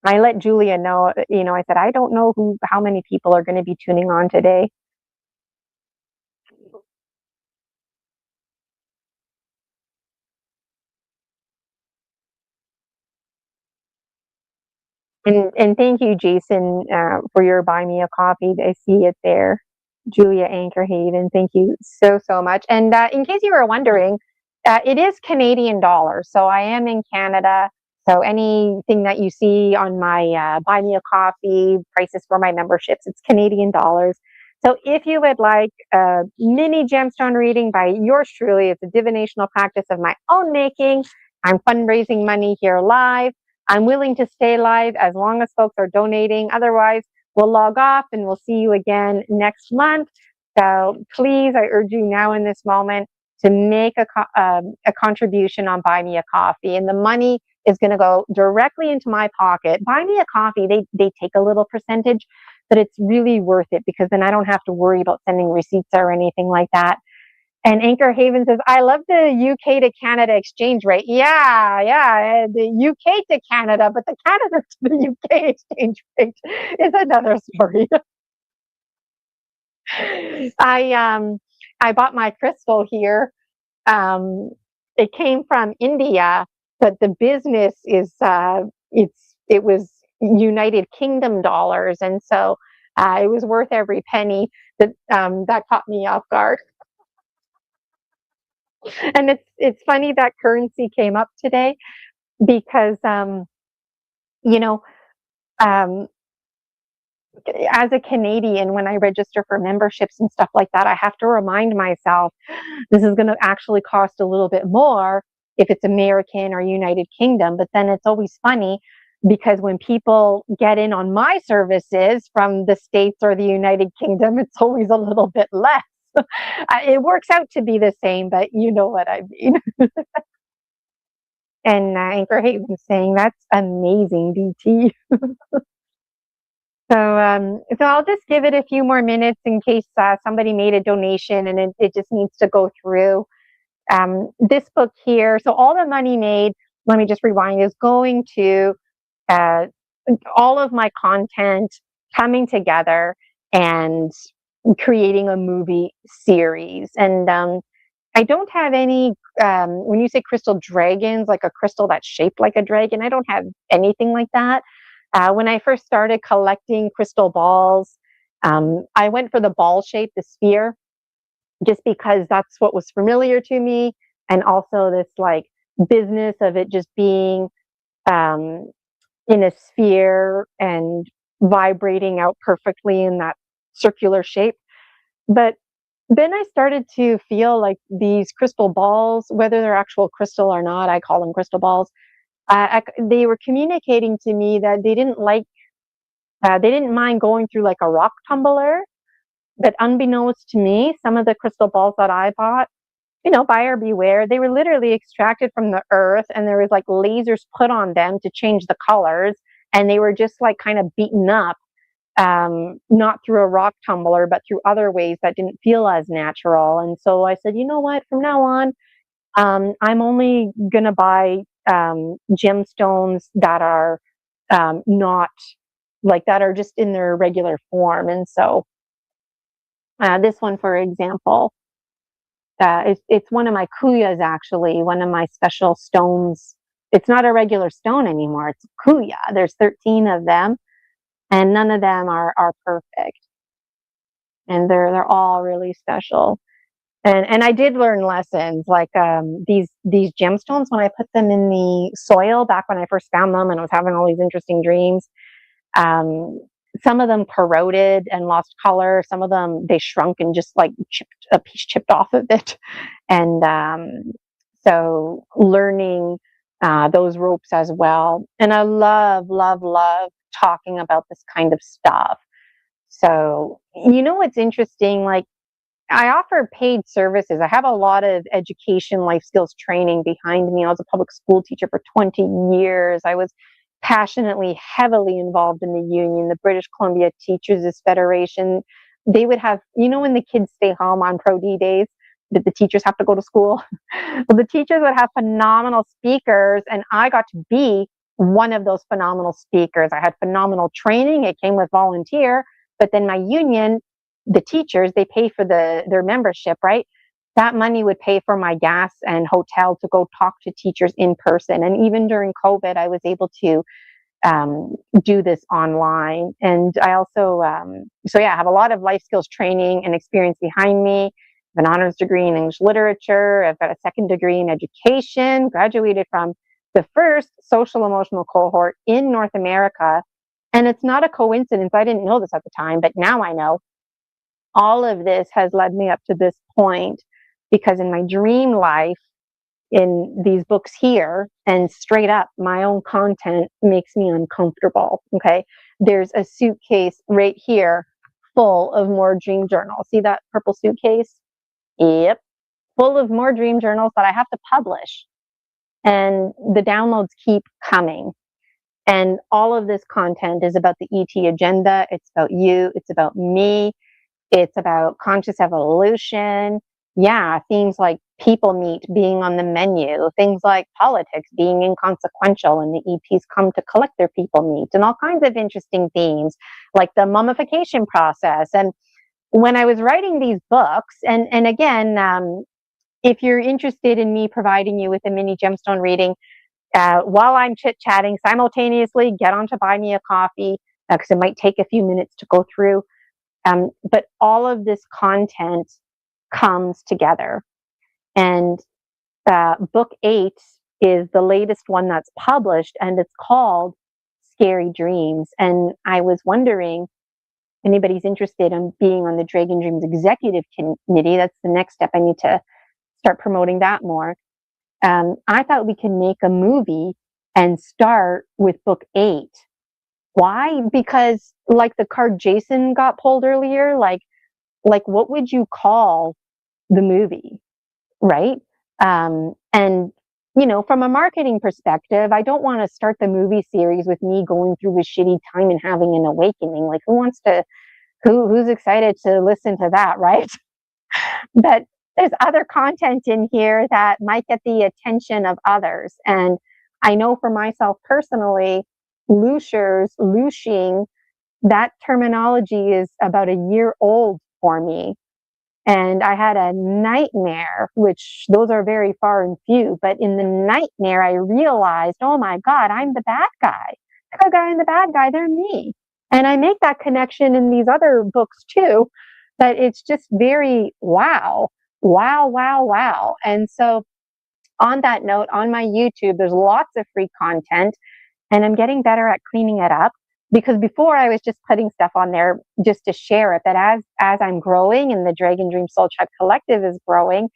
I let Julia know, I said, I don't know how many people are going to be tuning on today. And thank you, Jason, for your buy me a coffee. I see it there. Julia Anchor Haven, thank you so much. And in case you were wondering, it is Canadian dollars. So I am in Canada. So anything that you see on my buy me a coffee prices for my memberships, it's Canadian dollars. So if you would like a mini gemstone reading by yours truly, it's a divinational practice of my own making. I'm fundraising money here live. I'm willing to stay live as long as folks are donating. Otherwise, we'll log off and we'll see you again next month. So please, I urge you now in this moment to make a contribution on Buy Me a Coffee. And the money is going to go directly into my pocket. Buy Me a Coffee, they take a little percentage, but it's really worth it, because then I don't have to worry about sending receipts or anything like that. And Anchor Haven says, I love the UK to Canada exchange rate. Yeah, the UK to Canada, but the Canada to the UK exchange rate is another story. I bought my crystal here. It came from India, but the business is it was United Kingdom dollars, and so it was worth every penny. That caught me off guard. And it's funny that currency came up today, because you know as a Canadian, when I register for memberships and stuff like that, I have to remind myself this is going to actually cost a little bit more if it's American or United Kingdom. But then it's always funny, because when people get in on my services from the States or the United Kingdom, it's always a little bit less. It works out to be the same, but you know what I mean. And Anchor Haven saying, that's amazing, DT. So I'll just give it a few more minutes in case somebody made a donation and it just needs to go through. This book here, so all the money made, let me just rewind, is going to all of my content coming together and creating a movie series. And I don't have any, when you say crystal dragons, like a crystal that's shaped like a dragon, I don't have anything like that. When I first started collecting crystal balls, I went for the ball shape, the sphere, just because that's what was familiar to me. And also this like business of it just being in a sphere and vibrating out perfectly in that circular shape. But then I started to feel like these crystal balls, whether they're actual crystal or not, I call them crystal balls, they were communicating to me that they didn't mind going through like a rock tumbler. But unbeknownst to me, some of the crystal balls that I bought, buyer beware, they were literally extracted from the earth, and there was like lasers put on them to change the colors, and they were just like kind of beaten up. not through a rock tumbler, but through other ways that didn't feel as natural. And so I said, you know what, from now on, I'm only going to buy gemstones that are not like that are just in their regular form. And so this one, for example, it's one of my kuyas, actually, one of my special stones. It's not a regular stone anymore. It's a kuya. There's 13 of them, and none of them are perfect. And they're all really special. And I did learn lessons like these gemstones, when I put them in the soil back when I first found them and I was having all these interesting dreams. Some of them corroded and lost color. Some of them, they shrunk and just like a piece chipped off of it. And so learning those ropes as well. And I love, love, love talking about this kind of stuff. So, you know, what's interesting, like, I offer paid services. I have a lot of education, life skills training behind me. I was a public school teacher for 20 years. I was passionately, heavily involved in the union, the British Columbia Teachers Federation. They would have, you know, when the kids stay home on Pro D days, that the teachers have to go to school. Well, the teachers would have phenomenal speakers, and I got to be one of those phenomenal speakers. I had phenomenal training. It came with volunteer, but then my union, the teachers, they pay for their membership, right? That money would pay for my gas and hotel to go talk to teachers in person. And even during COVID, I was able to do this online. And I also, I have a lot of life skills training and experience behind me. I have an honors degree in English literature. I've got a second degree in education, graduated from the first social emotional cohort in North America. And it's not a coincidence. I didn't know this at the time, but now I know. All of this has led me up to this point, because in my dream life, in these books here, and straight up, my own content makes me uncomfortable. Okay. There's a suitcase right here full of more dream journals. See that purple suitcase? Yep. Full of more dream journals that I have to publish. And the downloads keep coming. And all of this content is about the ET agenda. It's about you. It's about me. It's about conscious evolution. Yeah, themes like people meet being on the menu, things like politics being inconsequential and the ETs come to collect their people meet, and all kinds of interesting themes like the mummification process. And when I was writing these books, and again, if you're interested in me providing you with a mini gemstone reading, while I'm chit-chatting, simultaneously get on to buy me a coffee, because it might take a few minutes to go through. But all of this content comes together. And book 8 is the latest one that's published, and it's called Scary Dreams. And I was wondering, if anybody's interested in being on the Dragon Dreams Executive Committee, that's the next step. I need to start promoting that more. I thought we could make a movie and start with book 8. Why? Because like the card Jason got pulled earlier, like what would you call the movie, right? And you know, from a marketing perspective, I don't want to start the movie series with me going through a shitty time and having an awakening. Like, who's excited to listen to that, right? But there's other content in here that might get the attention of others. And I know for myself personally, looshing, that terminology is about a year old for me. And I had a nightmare, which those are very far and few, but in the nightmare, I realized, oh my God, I'm the bad guy. The good guy and the bad guy, they're me. And I make that connection in these other books too, but it's just very wow, wow, wow, wow. And so on that note, on my YouTube, there's lots of free content. And I'm getting better at cleaning it up, because before I was just putting stuff on there just to share it. But as I'm growing and the Dragon Dream Soul Tribe Collective is growing,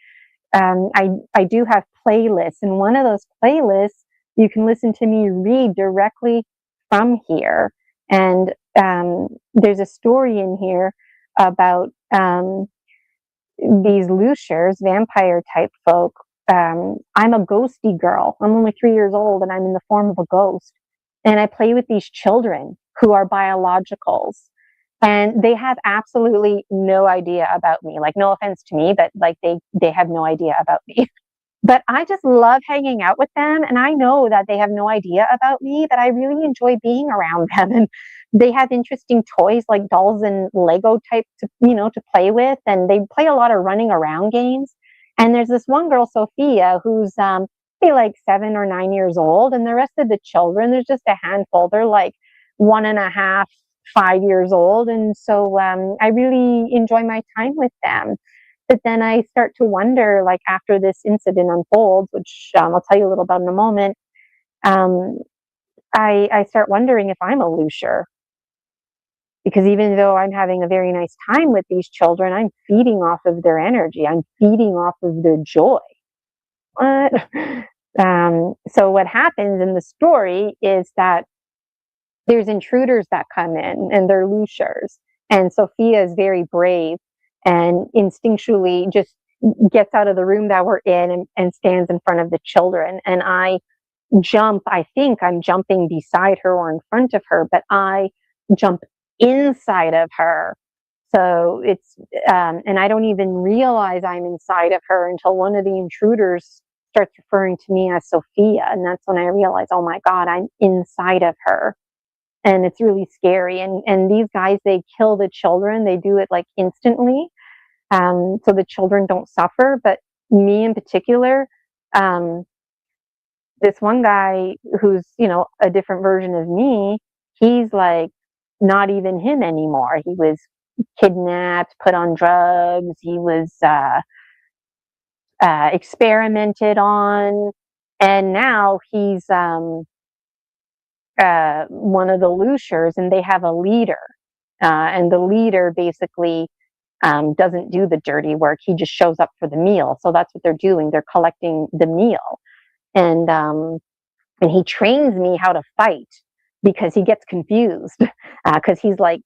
I do have playlists. And one of those playlists, you can listen to me read directly from here. And there's a story in here about these looshers, vampire type folk. I'm a ghosty girl. I'm only 3 years old and I'm in the form of a ghost. And I play with these children who are biologicals. And they have absolutely no idea about me. Like, no offense to me, but like they have no idea about me. But I just love hanging out with them, and I know that they have no idea about me, but I really enjoy being around them. And they have interesting toys like dolls and Lego type to play with, and they play a lot of running around games. And there's this one girl, Sophia, who's say like 7 or 9 years old, and the rest of the children, there's just a handful. They're like 1.5, 5 years old, and so I really enjoy my time with them. But then I start to wonder, like after this incident unfolds, which I'll tell you a little about in a moment, um, I start wondering if I'm a loser. Because even though I'm having a very nice time with these children, I'm feeding off of their energy. I'm feeding off of their joy. What? So what happens in the story is that there's intruders that come in, and they're losers. And Sophia is very brave and instinctually just gets out of the room that we're in, and stands in front of the children. And I think I'm jumping beside her or in front of her, but I jump inside of her. So and I don't even realize I'm inside of her until one of the intruders starts referring to me as Sophia. And that's when I realize, oh my God, I'm inside of her. And it's really scary. And these guys, they kill the children. They do it like instantly, so the children don't suffer. But me in particular, this one guy who's a different version of me, he's like not even him anymore. He was kidnapped, put on drugs. He was experimented on, and now he's one of the losers, and they have a leader. And the leader basically doesn't do the dirty work. He just shows up for the meal. So that's what they're doing. They're collecting the meal. And he trains me how to fight, because he gets confused, because he's like,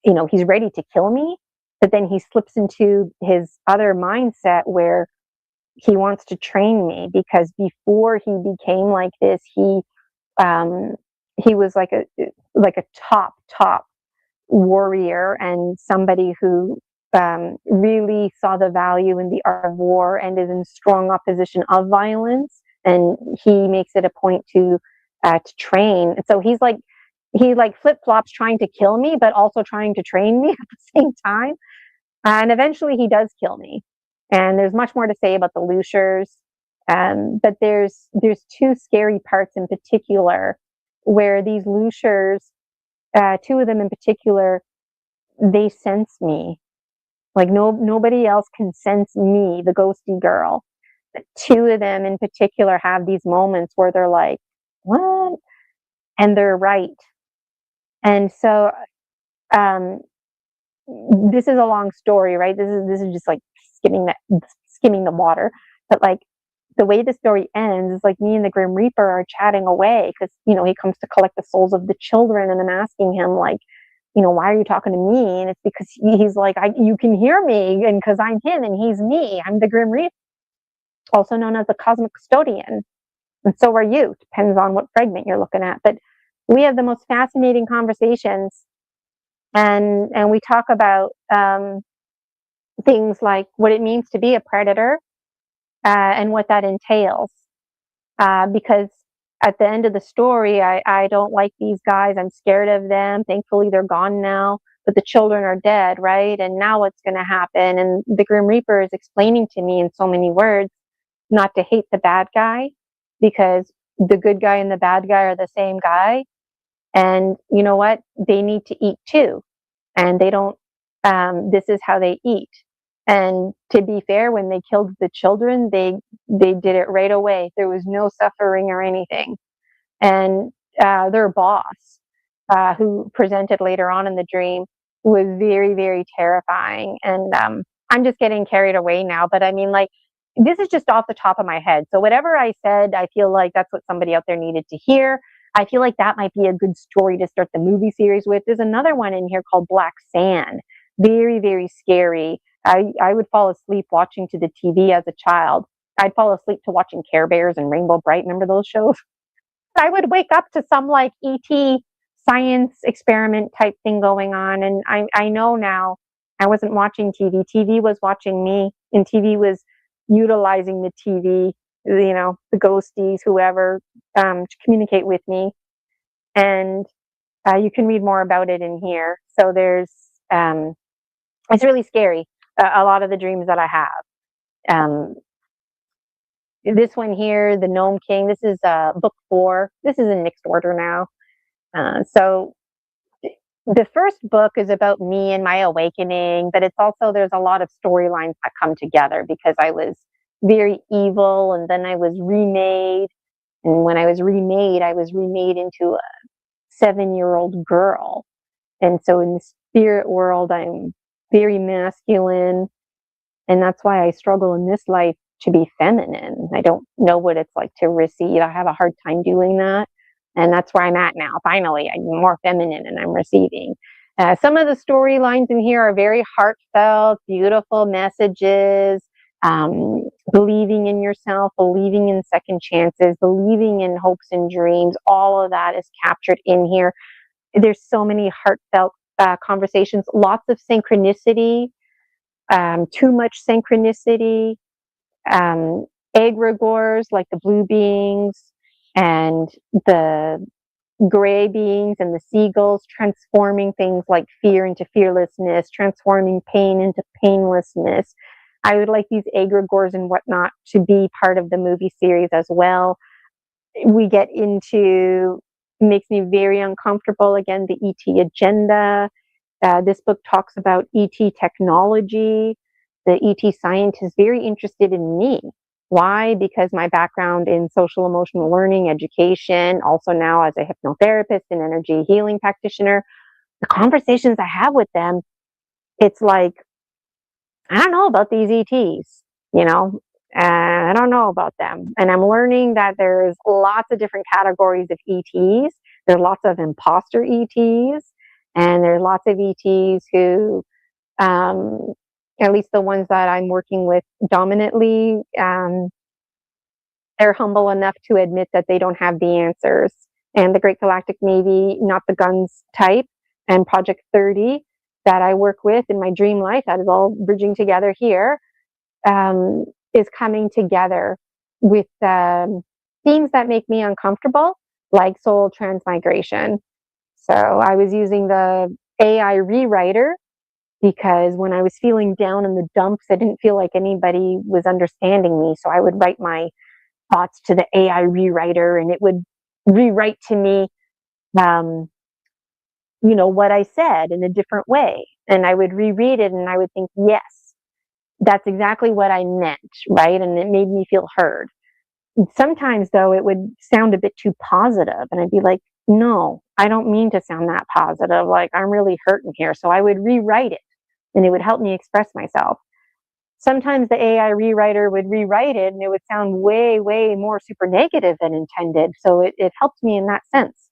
he's ready to kill me, but then he slips into his other mindset where he wants to train me, because before he became like this, he was like a top warrior, and somebody who really saw the value in the art of war and is in strong opposition of violence. And he makes it a point to train. So he flip flops, trying to kill me, but also trying to train me at the same time. And eventually, he does kill me. And there's much more to say about the losers. But there's two scary parts in particular where these losers, two of them in particular, they sense me. Like nobody else can sense me, the ghosty girl. But two of them in particular have these moments where they're like, what? And they're right. And so this is a long story, right? This is just like skimming the water. But like the way the story ends is like me and the Grim Reaper are chatting away, because he comes to collect the souls of the children, and I'm asking him like, why are you talking to me? And it's because he's like, you can hear me, and because I'm him and he's me. I'm the Grim Reaper, also known as the Cosmic Custodian. And so are you. Depends on what fragment you're looking at. But we have the most fascinating conversations, and we talk about things like what it means to be a predator, and what that entails. Because at the end of the story, I don't like these guys. I'm scared of them. Thankfully, they're gone now, but the children are dead, right? And now what's going to happen? And the Grim Reaper is explaining to me in so many words not to hate the bad guy, because the good guy and the bad guy are the same guy. And you know what? They need to eat too. And they don't, this is how they eat. And to be fair, when they killed the children, they did it right away. There was no suffering or anything. And their boss, who presented later on in the dream, was very, very terrifying. And I'm just getting carried away now. But I mean, like, this is just off the top of my head. So whatever I said, I feel like that's what somebody out there needed to hear. I feel like that might be a good story to start the movie series with. There's another one in here called Black Sand. Very, very scary. I would fall asleep watching to the TV as a child. I'd fall asleep to watching Care Bears and Rainbow Bright. Remember those shows? I would wake up to some like ET science experiment type thing going on. And I know now I wasn't watching TV. TV was watching me, and TV was utilizing the TV, the ghosties, whoever, to communicate with me. And you can read more about it in here. So it's really scary, a lot of the dreams that I have. This one here, the Gnome King, this is book 4. This is in mixed order now. So the first book is about me and my awakening, but it's also, there's a lot of storylines that come together because I was very evil, and then I was remade. And when I was remade into a 7-year-old girl. And so in the spirit world, I'm very masculine. And that's why I struggle in this life to be feminine. I don't know what it's like to receive. I have a hard time doing that. And that's where I'm at now. Finally, I'm more feminine and I'm receiving. Some of the storylines in here are very heartfelt, beautiful messages, believing in yourself, believing in second chances, believing in hopes and dreams. All of that is captured in here. There's so many heartfelt conversations, lots of synchronicity, too much synchronicity, egregores like the blue beings and the gray beings and the seagulls, transforming things like fear into fearlessness, transforming pain into painlessness. I would like these egregores and whatnot to be part of the movie series as well. We get into, makes me very uncomfortable, again, the ET agenda. This book talks about ET technology. The ET scientist is very interested in me. Why? Because my background in social emotional learning, education, also now as a hypnotherapist and energy healing practitioner, the conversations I have with them, it's like, I don't know about these ETs, I don't know about them. And I'm learning that there's lots of different categories of ETs. There's lots of imposter ETs, and there's lots of ETs who, at least the ones that I'm working with dominantly, they're humble enough to admit that they don't have the answers. And the Great Galactic Navy, Not the Guns type, and Project 30 that I work with in my dream life, that is all bridging together here, is coming together with themes that make me uncomfortable, like soul transmigration. So I was using the AI rewriter because when I was feeling down in the dumps, I didn't feel like anybody was understanding me. So I would write my thoughts to the AI rewriter, and it would rewrite to me, what I said in a different way. And I would reread it and I would think, yes, that's exactly what I meant, right? And it made me feel heard. Sometimes, though, it would sound a bit too positive, and I'd be like, no, I don't mean to sound that positive. Like, I'm really hurting here. So I would rewrite it, and it would help me express myself. Sometimes the AI rewriter would rewrite it, and it would sound way, way more super negative than intended. So it helped me in that sense.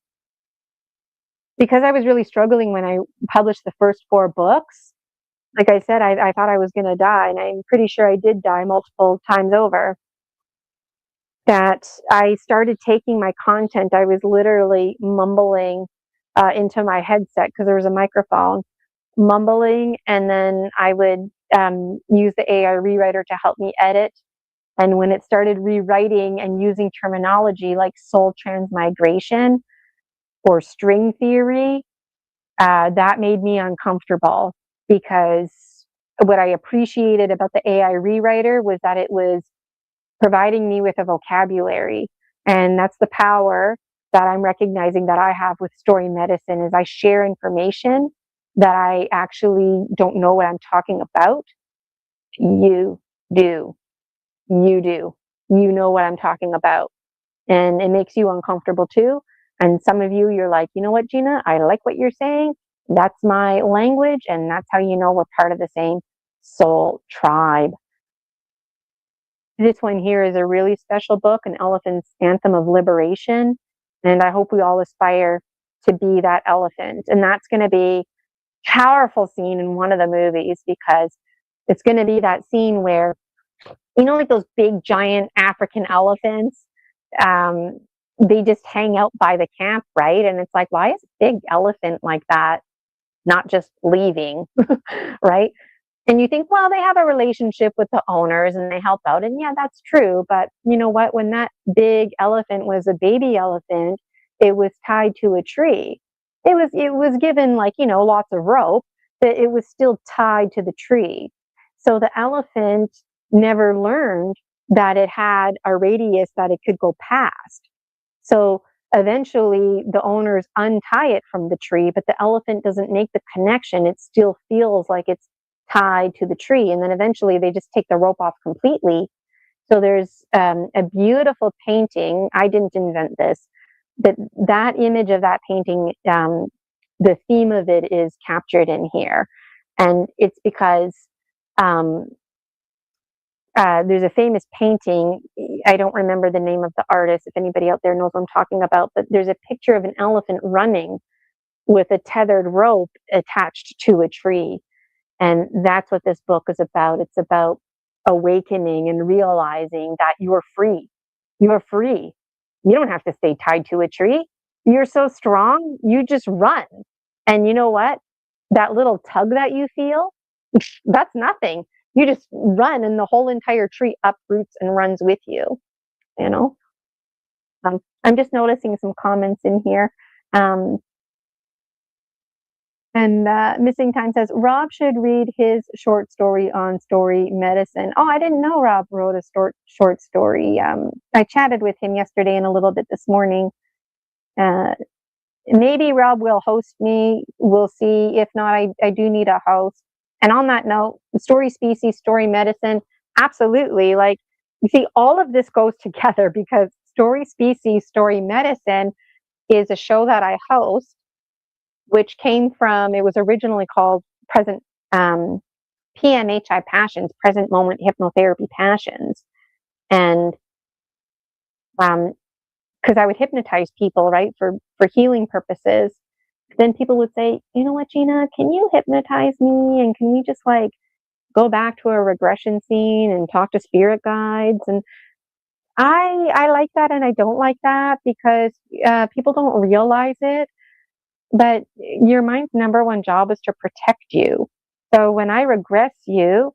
Because I was really struggling when I published the first 4 books, like I said, I thought I was going to die, and I'm pretty sure I did die multiple times over. That I started taking my content, I was literally mumbling into my headset because there was a microphone, mumbling, and then I would use the AI rewriter to help me edit. And when it started rewriting and using terminology like soul transmigration or string theory, that made me uncomfortable, because what I appreciated about the AI rewriter was that it was providing me with a vocabulary. And that's the power that I'm recognizing that I have with story medicine, is I share information that I actually don't know what I'm talking about. You do. You do. You know what I'm talking about. And it makes you uncomfortable too. And some of you, you're like, you know what, Gina, I like what you're saying. That's my language. And that's how you know we're part of the same soul tribe. This one here is a really special book, An Elephant's Anthem of Liberation. And I hope we all aspire to be that elephant. And that's going to be a powerful scene in one of the movies, because it's going to be that scene where, like those big giant African elephants, they just hang out by the camp, right? And it's like, why is a big elephant like that not just leaving, right? And you think, well, they have a relationship with the owners and they help out. And yeah, that's true. But you know what? When that big elephant was a baby elephant, it was tied to a tree. It was given, like, lots of rope, but it was still tied to the tree. So the elephant never learned that it had a radius that it could go past. So eventually the owners untie it from the tree, but the elephant doesn't make the connection. It still feels like it's tied to the tree. And then eventually they just take the rope off completely. So there's a beautiful painting. I didn't invent this, but that image of that painting, the theme of it is captured in here. And it's because um, there's a famous painting. I don't remember the name of the artist. If anybody out there knows what I'm talking about, but there's a picture of an elephant running with a tethered rope attached to a tree. And that's what this book is about. It's about awakening and realizing that you're free. You're free. You don't have to stay tied to a tree. You're so strong, you just run. And you know what? That little tug that you feel, that's nothing. You just run and the whole entire tree uproots and runs with you, you know? I'm just noticing some comments in here. And Missing Time says, Rob should read his short story on story medicine. Oh, I didn't know Rob wrote a short story. I chatted with him yesterday and a little bit this morning. Maybe Rob will host me. We'll see. If not, I do need a host. And on that note, story species, story medicine, absolutely. Like, you see, all of this goes together because story species, story medicine is a show that I host, which came from, it was originally called Present PMHI Passions, Present Moment Hypnotherapy Passions. And because I would hypnotize people, right, for healing purposes. Then people would say, you know what, Gina, can you hypnotize me? And can we just like go back to a regression scene and talk to spirit guides? And I like that and I don't like that because people don't realize it. But your mind's number one job is to protect you. So when I regress you,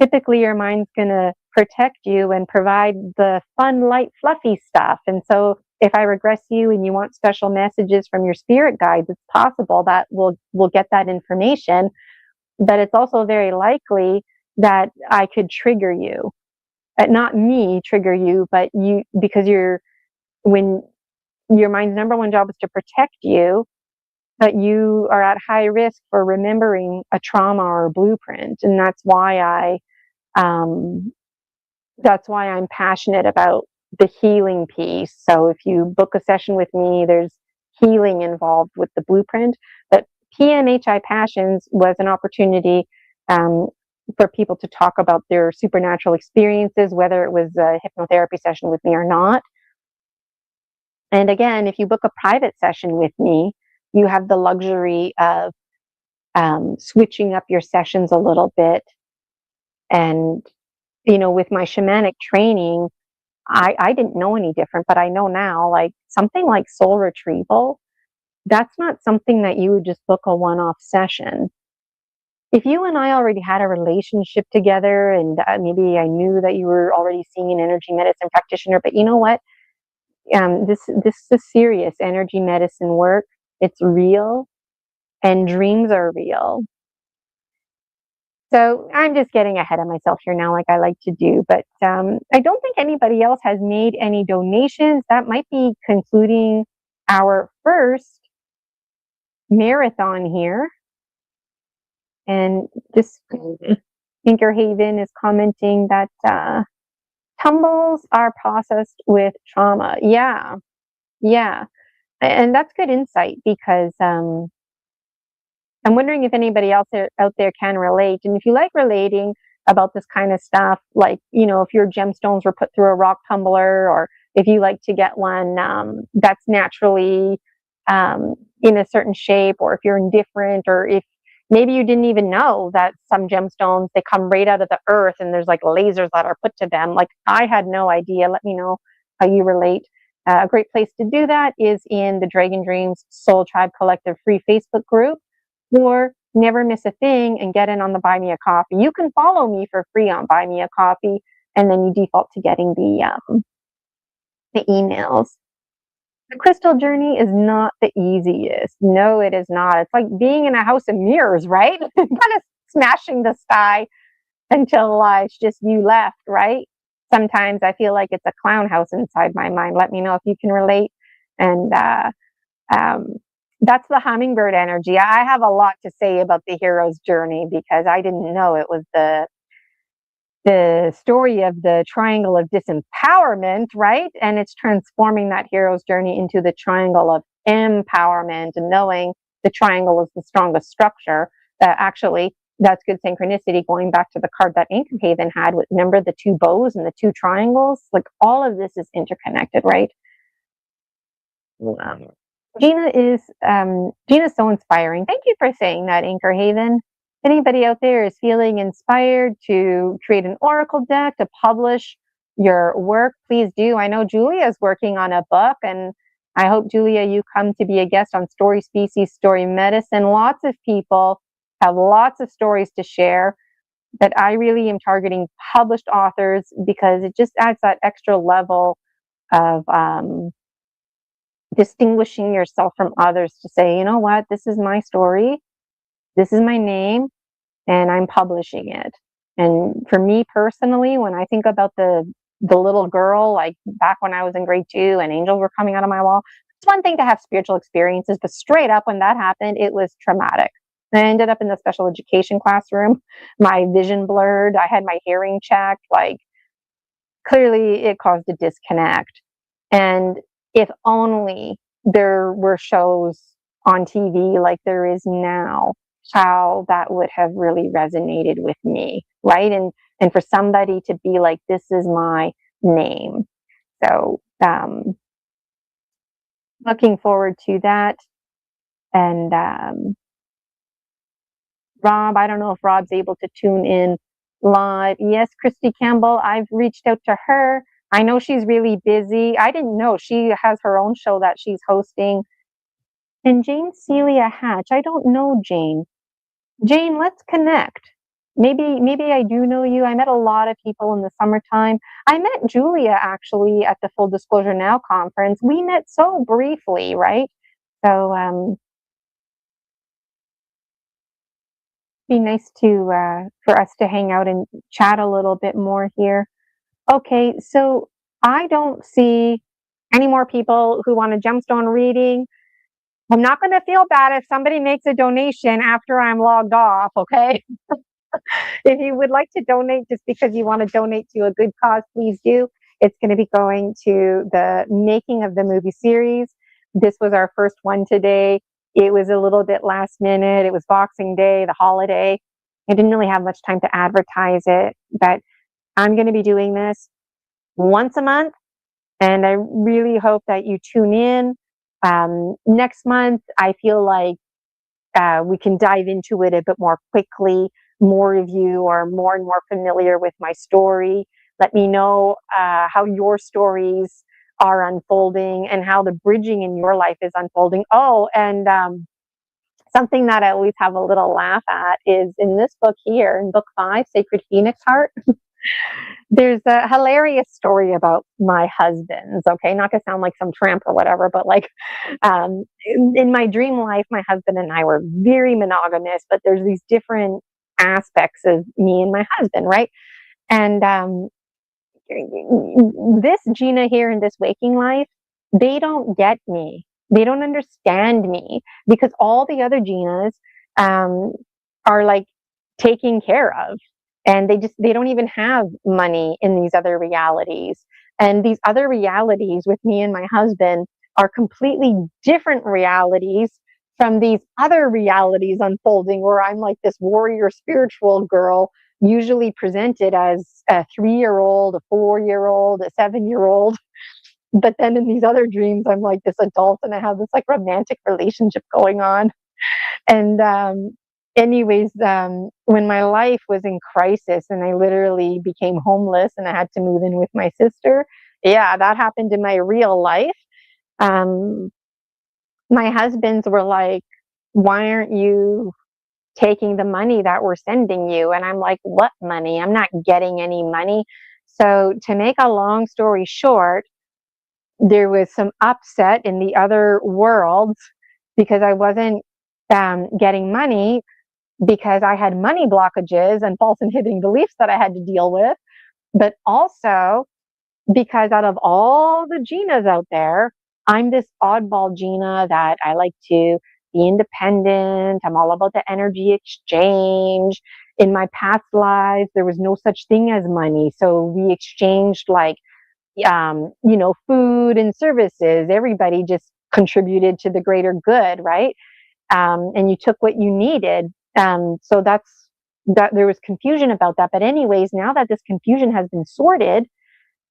typically your mind's going to protect you and provide the fun, light, fluffy stuff. And so if I regress you and you want special messages from your spirit guides, it's possible that we'll get that information. But it's also very likely that I could trigger you. Not me trigger you, but you, because when your mind's number one job is to protect you, but you are at high risk for remembering a trauma or a blueprint. And that's why I'm passionate about the healing piece. So if you book a session with me, there's healing involved with the blueprint. But PMHI Passions was an opportunity for people to talk about their supernatural experiences, whether it was a hypnotherapy session with me or not. And again, if you book a private session with me, you have the luxury of switching up your sessions a little bit. And, with my shamanic training, I didn't know any different, but I know now, like something like soul retrieval, that's not something that you would just book a one-off session. If you and I already had a relationship together and maybe I knew that you were already seeing an energy medicine practitioner, but you know what? This is serious energy medicine work. It's real, and dreams are real. So I'm just getting ahead of myself here now, like I like to do. But I don't think anybody else has made any donations. That might be concluding our first marathon here. And just Inkerhaven is commenting that tumbles are processed with trauma. Yeah. And that's good insight because I'm wondering if anybody else out there can relate. And if you like relating about this kind of stuff, like, if your gemstones were put through a rock tumbler, or if you like to get one that's naturally in a certain shape, or if you're indifferent, or if maybe you didn't even know that some gemstones, they come right out of the earth and there's like lasers that are put to them. Like, I had no idea. Let me know how you relate. A great place to do that is in the Dragon Dreams Soul Tribe Collective free Facebook group, or never miss a thing and get in on the Buy Me a Coffee. You can follow me for free on Buy Me a Coffee, and then you default to getting the emails. The crystal journey is not the easiest. No, it is not. It's like being in a house of mirrors, right? Kind of smashing the sky until it's just you left, right? Sometimes I feel like it's a clown house inside my mind. Let me know if you can relate. And that's the hummingbird energy. I have a lot to say about the hero's journey because I didn't know it was the story of the triangle of disempowerment, right? And it's transforming that hero's journey into the triangle of empowerment, and knowing the triangle is the strongest structure. Actually, that's good synchronicity, going back to the card that Anchor Haven had. Remember the two bows and the two triangles? Like, all of this is interconnected, right? Gina's so inspiring. Thank you for saying that, Anchor Haven. Anybody out there is feeling inspired to create an oracle deck, to publish your work, please do. I know Julia's working on a book, and I hope, Julia, you come to be a guest on Story Species, Story Medicine. Lots of people have lots of stories to share, but I really am targeting published authors because it just adds that extra level of distinguishing yourself from others, to say, you know what, this is my story, this is my name, and I'm publishing it. And for me personally, when I think about the little girl, like back when I was in grade 2 and angels were coming out of my wall, it's one thing to have spiritual experiences, but straight up, when that happened, it was traumatic. And I ended up in the special education classroom, my vision blurred, I had my hearing checked, like clearly it caused a disconnect. And if only there were shows on TV like there is now, how that would have really resonated with me, right? And for somebody to be like, this is my name. So looking forward to that. And Rob, I don't know if Rob's able to tune in live. Yes, Christy Campbell, I've reached out to her. I know she's really busy. I didn't know she has her own show that she's hosting. And Jane Celia Hatch, I don't know Jane. Jane, let's connect. Maybe I do know you. I met a lot of people in the summertime. I met Julia actually at the Full Disclosure Now conference. We met so briefly, right? So be nice to for us to hang out and chat a little bit more here. Okay, so I don't see any more people who want a gemstone reading. I'm not going to feel bad if somebody makes a donation after I'm logged off, okay? If you would like to donate just because you want to donate to a good cause, please do. It's going to be going to the making of the movie series. This was our first one today. It was a little bit last minute. It was Boxing Day, the holiday. I didn't really have much time to advertise it, but I'm going to be doing this once a month, and I really hope that you tune in. Next month, I feel like we can dive into it a bit more quickly. More of you are more and more familiar with my story. Let me know how your stories are unfolding and how the bridging in your life is unfolding. Oh, and something that I always have a little laugh at is in this book here, in book 5, Sacred Phoenix Heart. There's a hilarious story about my husband's, okay, not to sound like some tramp or whatever, but like in my dream life, my husband and I were very monogamous, but there's these different aspects of me and my husband, right? And this Gina here in this waking life, they don't get me. They don't understand me because all the other Ginas are like taken care of. And they don't even have money in these other realities. And these other realities with me and my husband are completely different realities from these other realities unfolding, where I'm like this warrior spiritual girl, usually presented as a 3-year-old, a 4-year-old, a 7-year-old. But then in these other dreams, I'm like this adult and I have this like romantic relationship going on. And anyways, when my life was in crisis and I literally became homeless and I had to move in with my sister, Yeah, that happened in my real life. Um, my husbands were like, why aren't you taking the money that we're sending you? And I'm like, what money? I'm not getting any money. So, to make a long story short, there was some upset in the other worlds because I wasn't getting money because I had money blockages and false inhibiting beliefs that I had to deal with, but also because out of all the Ginas out there, I'm this oddball Gina that I like to be independent. I'm all about the energy exchange. In my past lives, there was no such thing as money. So we exchanged like, food and services. Everybody just contributed to the greater good, right? And you took what you needed. So that there was confusion about that. But anyways, now that this confusion has been sorted,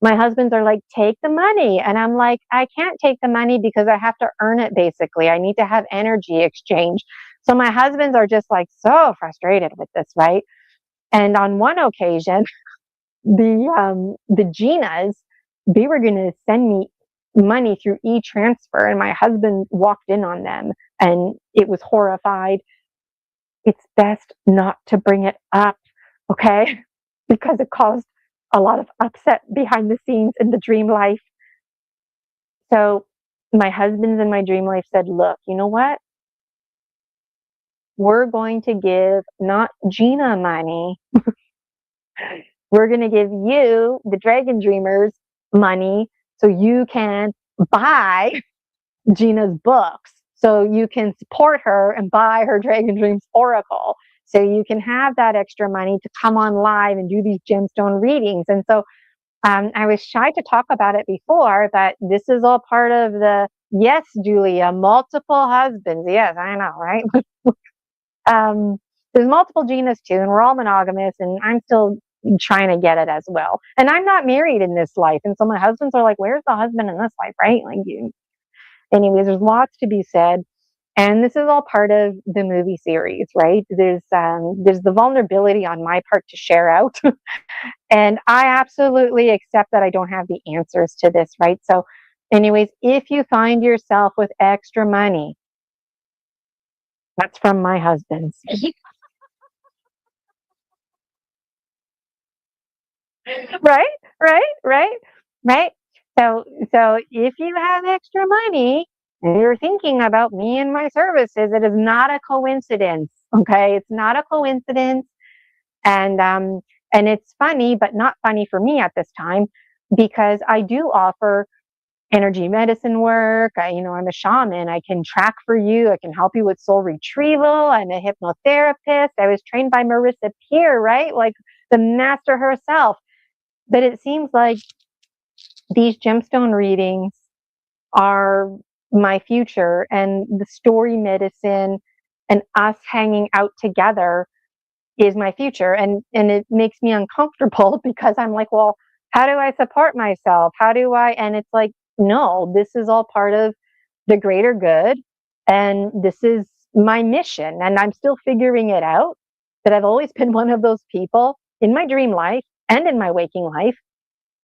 my husbands are like, take the money. And I'm like, I can't take the money because I have to earn it basically. I need to have energy exchange. So my husbands are just like so frustrated with this, right? And on one occasion, the Ginas, they were gonna send me money through e-transfer, and my husband walked in on them and it was horrified. It's best not to bring it up, okay? Because it caused a lot of upset behind the scenes in the dream life. So my husband's in my dream life said, look, you know what? We're going to give not Gina money. We're going to give you, the Dragon Dreamers, money so you can buy Gina's books. So you can support her and buy her Dragon Dreams Oracle. So you can have that extra money to come on live and do these gemstone readings. And so I was shy to talk about it before, but this is all part of the, yes, Julia, multiple husbands. Yes, I know, right? um, there's multiple Ginas too, and we're all monogamous, and I'm still trying to get it as well. And I'm not married in this life. And so my husbands are like, where's the husband in this life, right? Like, anyways, there's lots to be said. And this is all part of the movie series, right? There's the vulnerability on my part to share out. And I absolutely accept that I don't have the answers to this, right? So, anyways, if you find yourself with extra money, that's from my husband's. Right, right. So if you have extra money and you're thinking about me and my services, it is not a coincidence. Okay, it's not a coincidence. And it's funny, but not funny for me at this time, because I do offer energy medicine work. I'm a shaman. I can track for you. I can help you with soul retrieval. I'm a hypnotherapist. I was trained by Marissa Peer, right? Like the master herself. But it seems like these gemstone readings are my future, and the story medicine and us hanging out together is my future. And it makes me uncomfortable because I'm like, well, how do I support myself? How do I? And it's like, no, this is all part of the greater good. And this is my mission. And I'm still figuring it out. But I've always been one of those people in my dream life and in my waking life.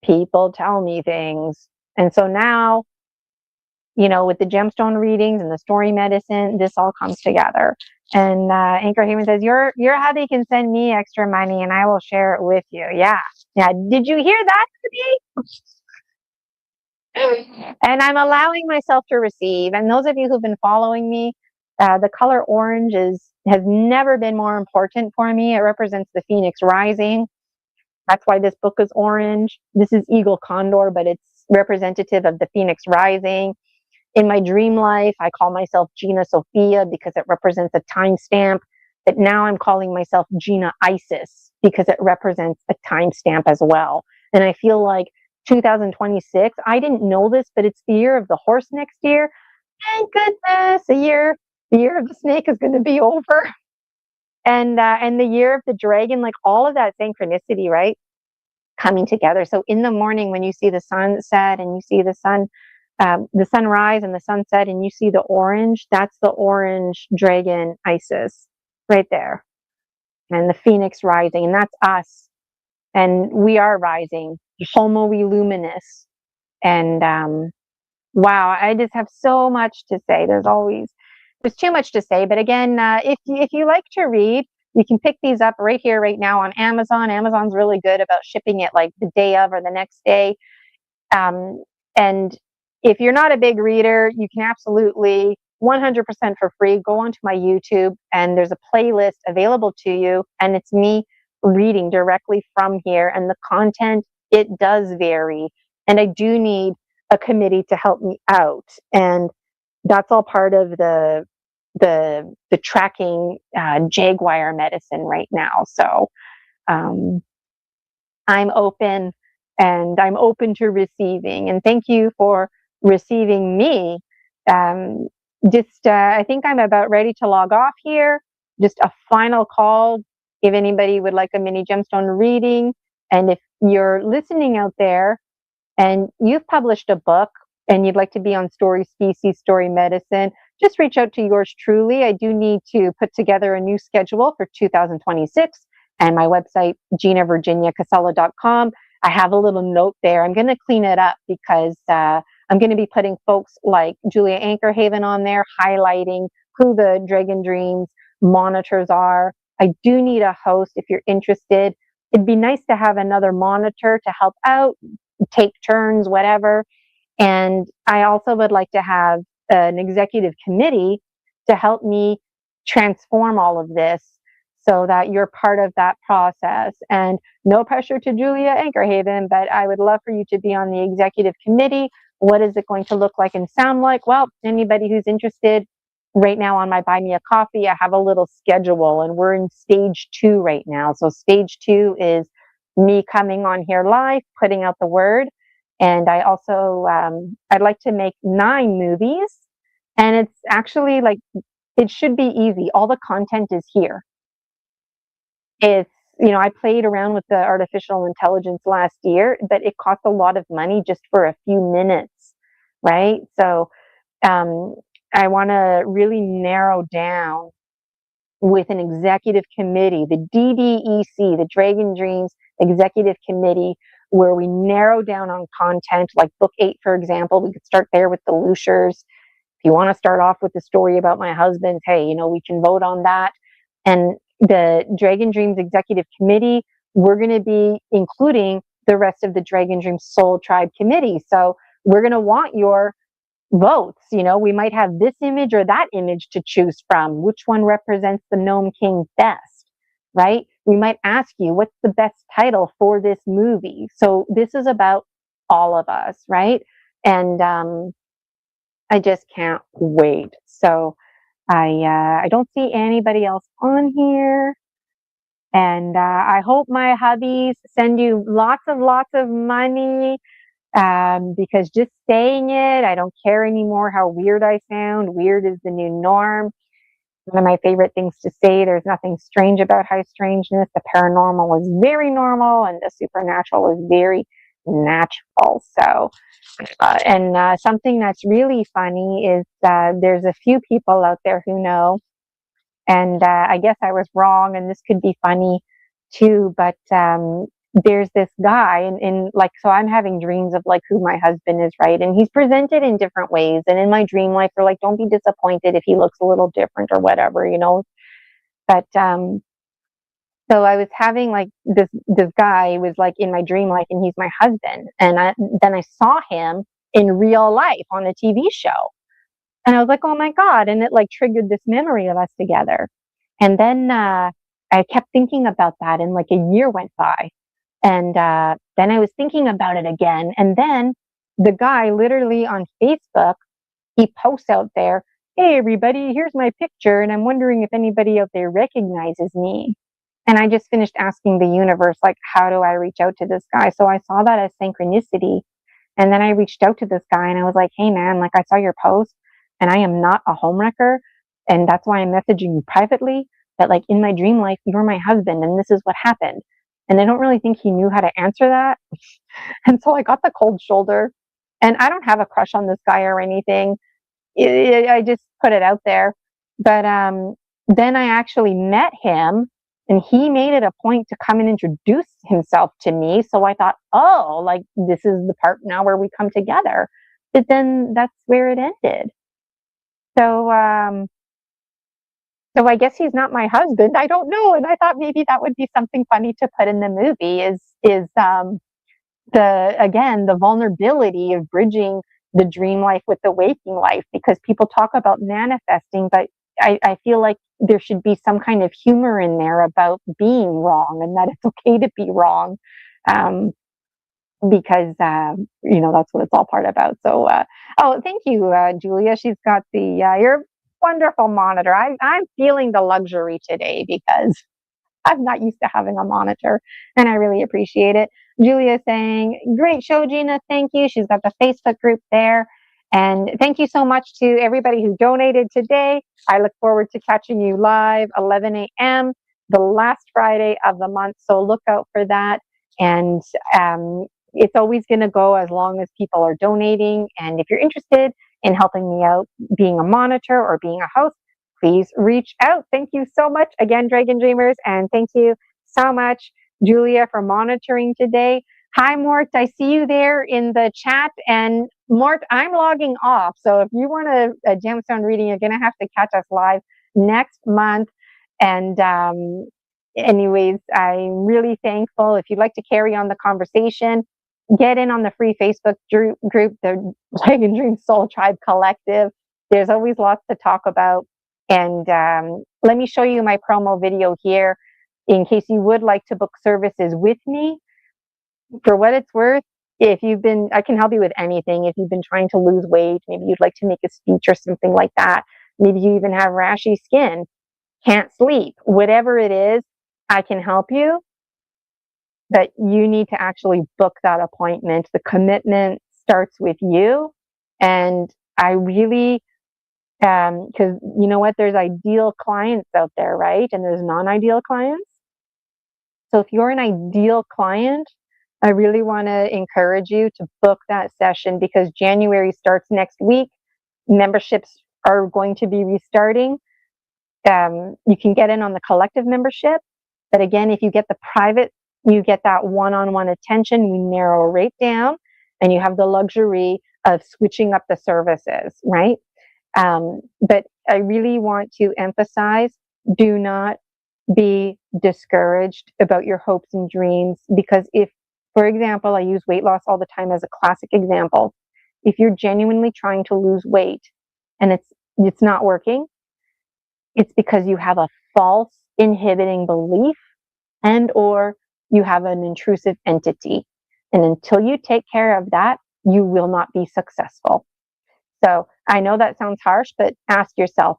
People tell me things. And so now, with the gemstone readings and the story medicine, this all comes together. And Anchor Haven says, your hubby can send me extra money and I will share it with you. Yeah. Yeah. Did you hear that, hubby? And I'm allowing myself to receive. And those of you who've been following me, the color orange has never been more important for me. It represents the Phoenix rising. That's why this book is orange. This is Eagle Condor, but it's representative of the Phoenix rising. In my dream life, I call myself Gina Sophia because it represents a timestamp. But now I'm calling myself Gina Isis because it represents a timestamp as well. And I feel like 2026, I didn't know this, but it's the year of the horse next year. Thank goodness, the year of the snake is going to be over. And the year of the dragon, like all of that synchronicity, right? Coming together. So in the morning, when you see the sunset and you see the sunrise and the sunset, and you see the orange, that's the orange dragon Isis right there. And the Phoenix rising, and that's us. And we are rising, Homo Luminous. And wow, I just have so much to say. There's too much to say. But again, if you like to read, you can pick these up right here, right now on Amazon. Amazon's really good about shipping it like the day of or the next day. And if you're not a big reader, you can absolutely 100% for free go onto my YouTube, and there's a playlist available to you, and it's me reading directly from here. And the content, it does vary, and I do need a committee to help me out, and that's all part of the tracking jaguar medicine right now. So I'm open, and I'm open to receiving. And thank you for receiving me. I think I'm about ready to log off here. Just a final call if anybody would like a mini gemstone reading. And if you're listening out there and you've published a book and you'd like to be on Story Species, Story Medicine, just reach out to yours truly. I do need to put together a new schedule for 2026, and my website, ginavirginiacasella.com. I have a little note there. I'm going to clean it up because I'm going to be putting folks like Julia Anchorhaven on there, highlighting who the Dragon Dreams monitors are. I do need a host if you're interested. It'd be nice to have another monitor to help out, take turns, whatever. And I also would like to have an executive committee to help me transform all of this so that you're part of that process. And no pressure to Julia Anchorhaven, but I would love for you to be on the executive committee. What is it going to look like and sound like? Well, anybody who's interested, right now on my Buy Me a Coffee, I have a little schedule, and we're in stage 2 right now. So stage 2 is me coming on here live, putting out the word. And I also, I'd like to make 9 movies, and it's actually like, it should be easy. All the content is here. It's, I played around with the artificial intelligence last year, but it cost a lot of money just for a few minutes, right? So I want to really narrow down with an executive committee, the DDEC, the Dragon Dreams Executive Committee, where we narrow down on content, like book 8, for example. We could start there with the Luciers. If you want to start off with the story about my husband, hey, we can vote on that. And the Dragon Dreams Executive Committee, we're going to be including the rest of the Dragon Dreams Soul Tribe Committee. So we're going to want your votes. We might have this image or that image to choose from. Which one represents the Gnome King best, right? We might ask you, what's the best title for this movie? So this is about all of us, right? And I just can't wait. So I don't see anybody else on here. And I hope my hubbies send you lots of money. Because just saying it, I don't care anymore how weird I sound. Weird is the new norm. One of my favorite things to say, there's nothing strange about high strangeness. The paranormal is very normal, and the supernatural is very natural. So, and something that's really funny is there's a few people out there who know, and I guess I was wrong, and this could be funny too, but there's this guy in like, so I'm having dreams of like who my husband is, right? And he's presented in different ways. And in my dream life, they're like, don't be disappointed if he looks a little different or whatever, But so I was having like this guy was like in my dream life, and he's my husband. And then I saw him in real life on a TV show. And I was like, oh my God. And it like triggered this memory of us together. And then I kept thinking about that, and like a year went by. And then I was thinking about it again. And then the guy literally on Facebook, he posts out there, hey, everybody, here's my picture. And I'm wondering if anybody out there recognizes me. And I just finished asking the universe, like, how do I reach out to this guy? So I saw that as synchronicity. And then I reached out to this guy, and I was like, hey, man, like, I saw your post, and I am not a homewrecker. And that's why I'm messaging you privately. But like in my dream life, you're my husband, and this is what happened. And I don't really think he knew how to answer that. And so I got the cold shoulder, and I don't have a crush on this guy or anything. I just put it out there. But then I actually met him And he made it a point to come and introduce himself to me. So I thought, oh, like this is the part now where we come together. But then that's where it ended. So, so I guess he's not my husband. I don't know. And I thought maybe that would be something funny to put in the movie is the vulnerability of bridging the dream life with the waking life, because people talk about manifesting, but I feel like there should be some kind of humor in there about being wrong and that it's okay to be wrong. Um, because that's what it's all part about. So oh, thank you, Julia. She's got the your wonderful monitor. I'm feeling the luxury today because I'm not used to having a monitor, and I really appreciate it. Julia saying, great show, Gina. Thank you. She's got the Facebook group there. And thank you so much to everybody who donated today. I look forward to catching you live 11 a.m. the last Friday of the month. So look out for that. And it's always going to go as long as people are donating. And if you're interested in helping me out, being a monitor or being a host, please reach out. Thank you so much again, Dragon Dreamers. And thank you so much, Julia, for monitoring today. Hi, Mort. I see you there in the chat. And Mort, I'm logging off. So if you want a gemstone reading, you're going to have to catch us live next month. And anyways, I'm really thankful. If you'd like to carry on the conversation, get in on the free Facebook group, the Dragon Dream Soul Tribe Collective. There's always lots to talk about. And let me show you my promo video here in case you would like to book services with me. For what it's worth, I can help you with anything. If you've been trying to lose weight, maybe you'd like to make a speech or something like that. Maybe you even have rashy skin, can't sleep, whatever it is, I can help you. But you need to actually book that appointment. The commitment starts with you. And I really, because you know what, there's ideal clients out there, right? And there's non-ideal clients. So if you're an ideal client, I really want to encourage you to book that session, because January starts next week. Memberships are going to be restarting. You can get in on the collective membership. But again, if you get the private, you get that one-on-one attention, you narrow a rate down, and you have the luxury of switching up the services, right? But I really want to emphasize, do not be discouraged about your hopes and dreams, because if, for example, I use weight loss all the time as a classic example. If you're genuinely trying to lose weight and it's not working, it's because you have a false inhibiting belief and or you have an intrusive entity. And until you take care of that, you will not be successful. So I know that sounds harsh, but ask yourself,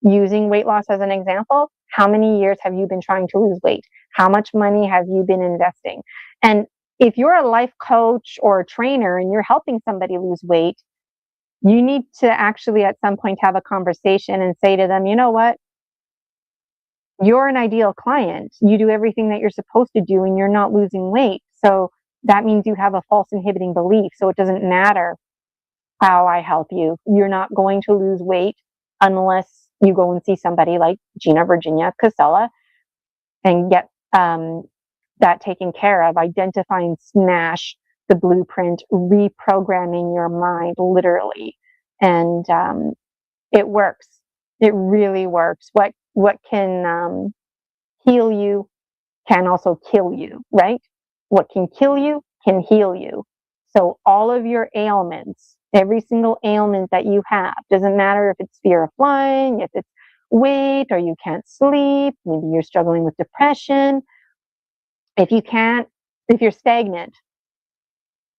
using weight loss as an example, how many years have you been trying to lose weight? How much money have you been investing? And if you're a life coach or a trainer and you're helping somebody lose weight, you need to actually at some point have a conversation and say to them, you know what? You're an ideal client. You do everything that you're supposed to do and you're not losing weight. So that means you have a false inhibiting belief. So it doesn't matter how I help you. You're not going to lose weight unless you go and see somebody like Gina Virginia Casella and get that taken care of. Identify and smash the blueprint, reprogramming your mind literally. And it works. It really works. What can heal you can also kill you, right? What can kill you can heal you. So all of your ailments, every single ailment that you have, doesn't matter if it's fear of flying, if it's weight, or you can't sleep, maybe you're struggling with depression. If you're stagnant,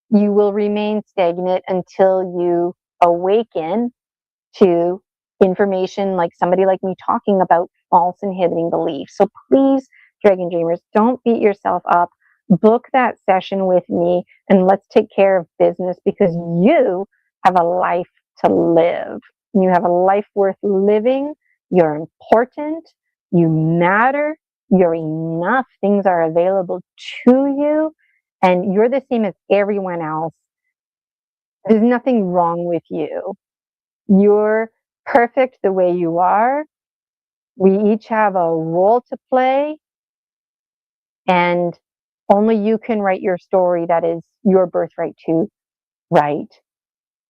you will remain stagnant until you awaken to information like somebody like me talking about false inhibiting beliefs. So please, Dragon Dreamers, don't beat yourself up. Book that session with me and let's take care of business, because you have a life to live. You have a life worth living. You're important. You matter. You're enough. Things are available to you. And you're the same as everyone else. There's nothing wrong with you. You're perfect the way you are. We each have a role to play. And only you can write your story that is your birthright to write.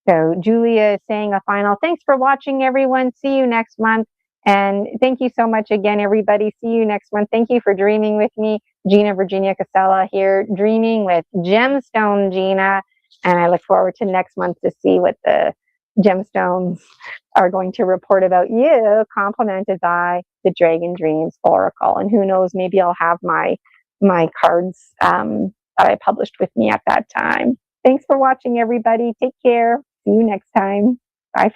So Julia is saying a final thanks for watching, everyone. See you next month. And thank you so much again, everybody. See you next month. Thank you for dreaming with me. Gina Virginia Casella here, dreaming with Gemstone Gina. And I look forward to next month to see what the gemstones are going to report about you, complemented by the Dragon Dreams Oracle. And who knows, maybe I'll have my cards that I published with me at that time. Thanks for watching, everybody. Take care. See you next time. Bye.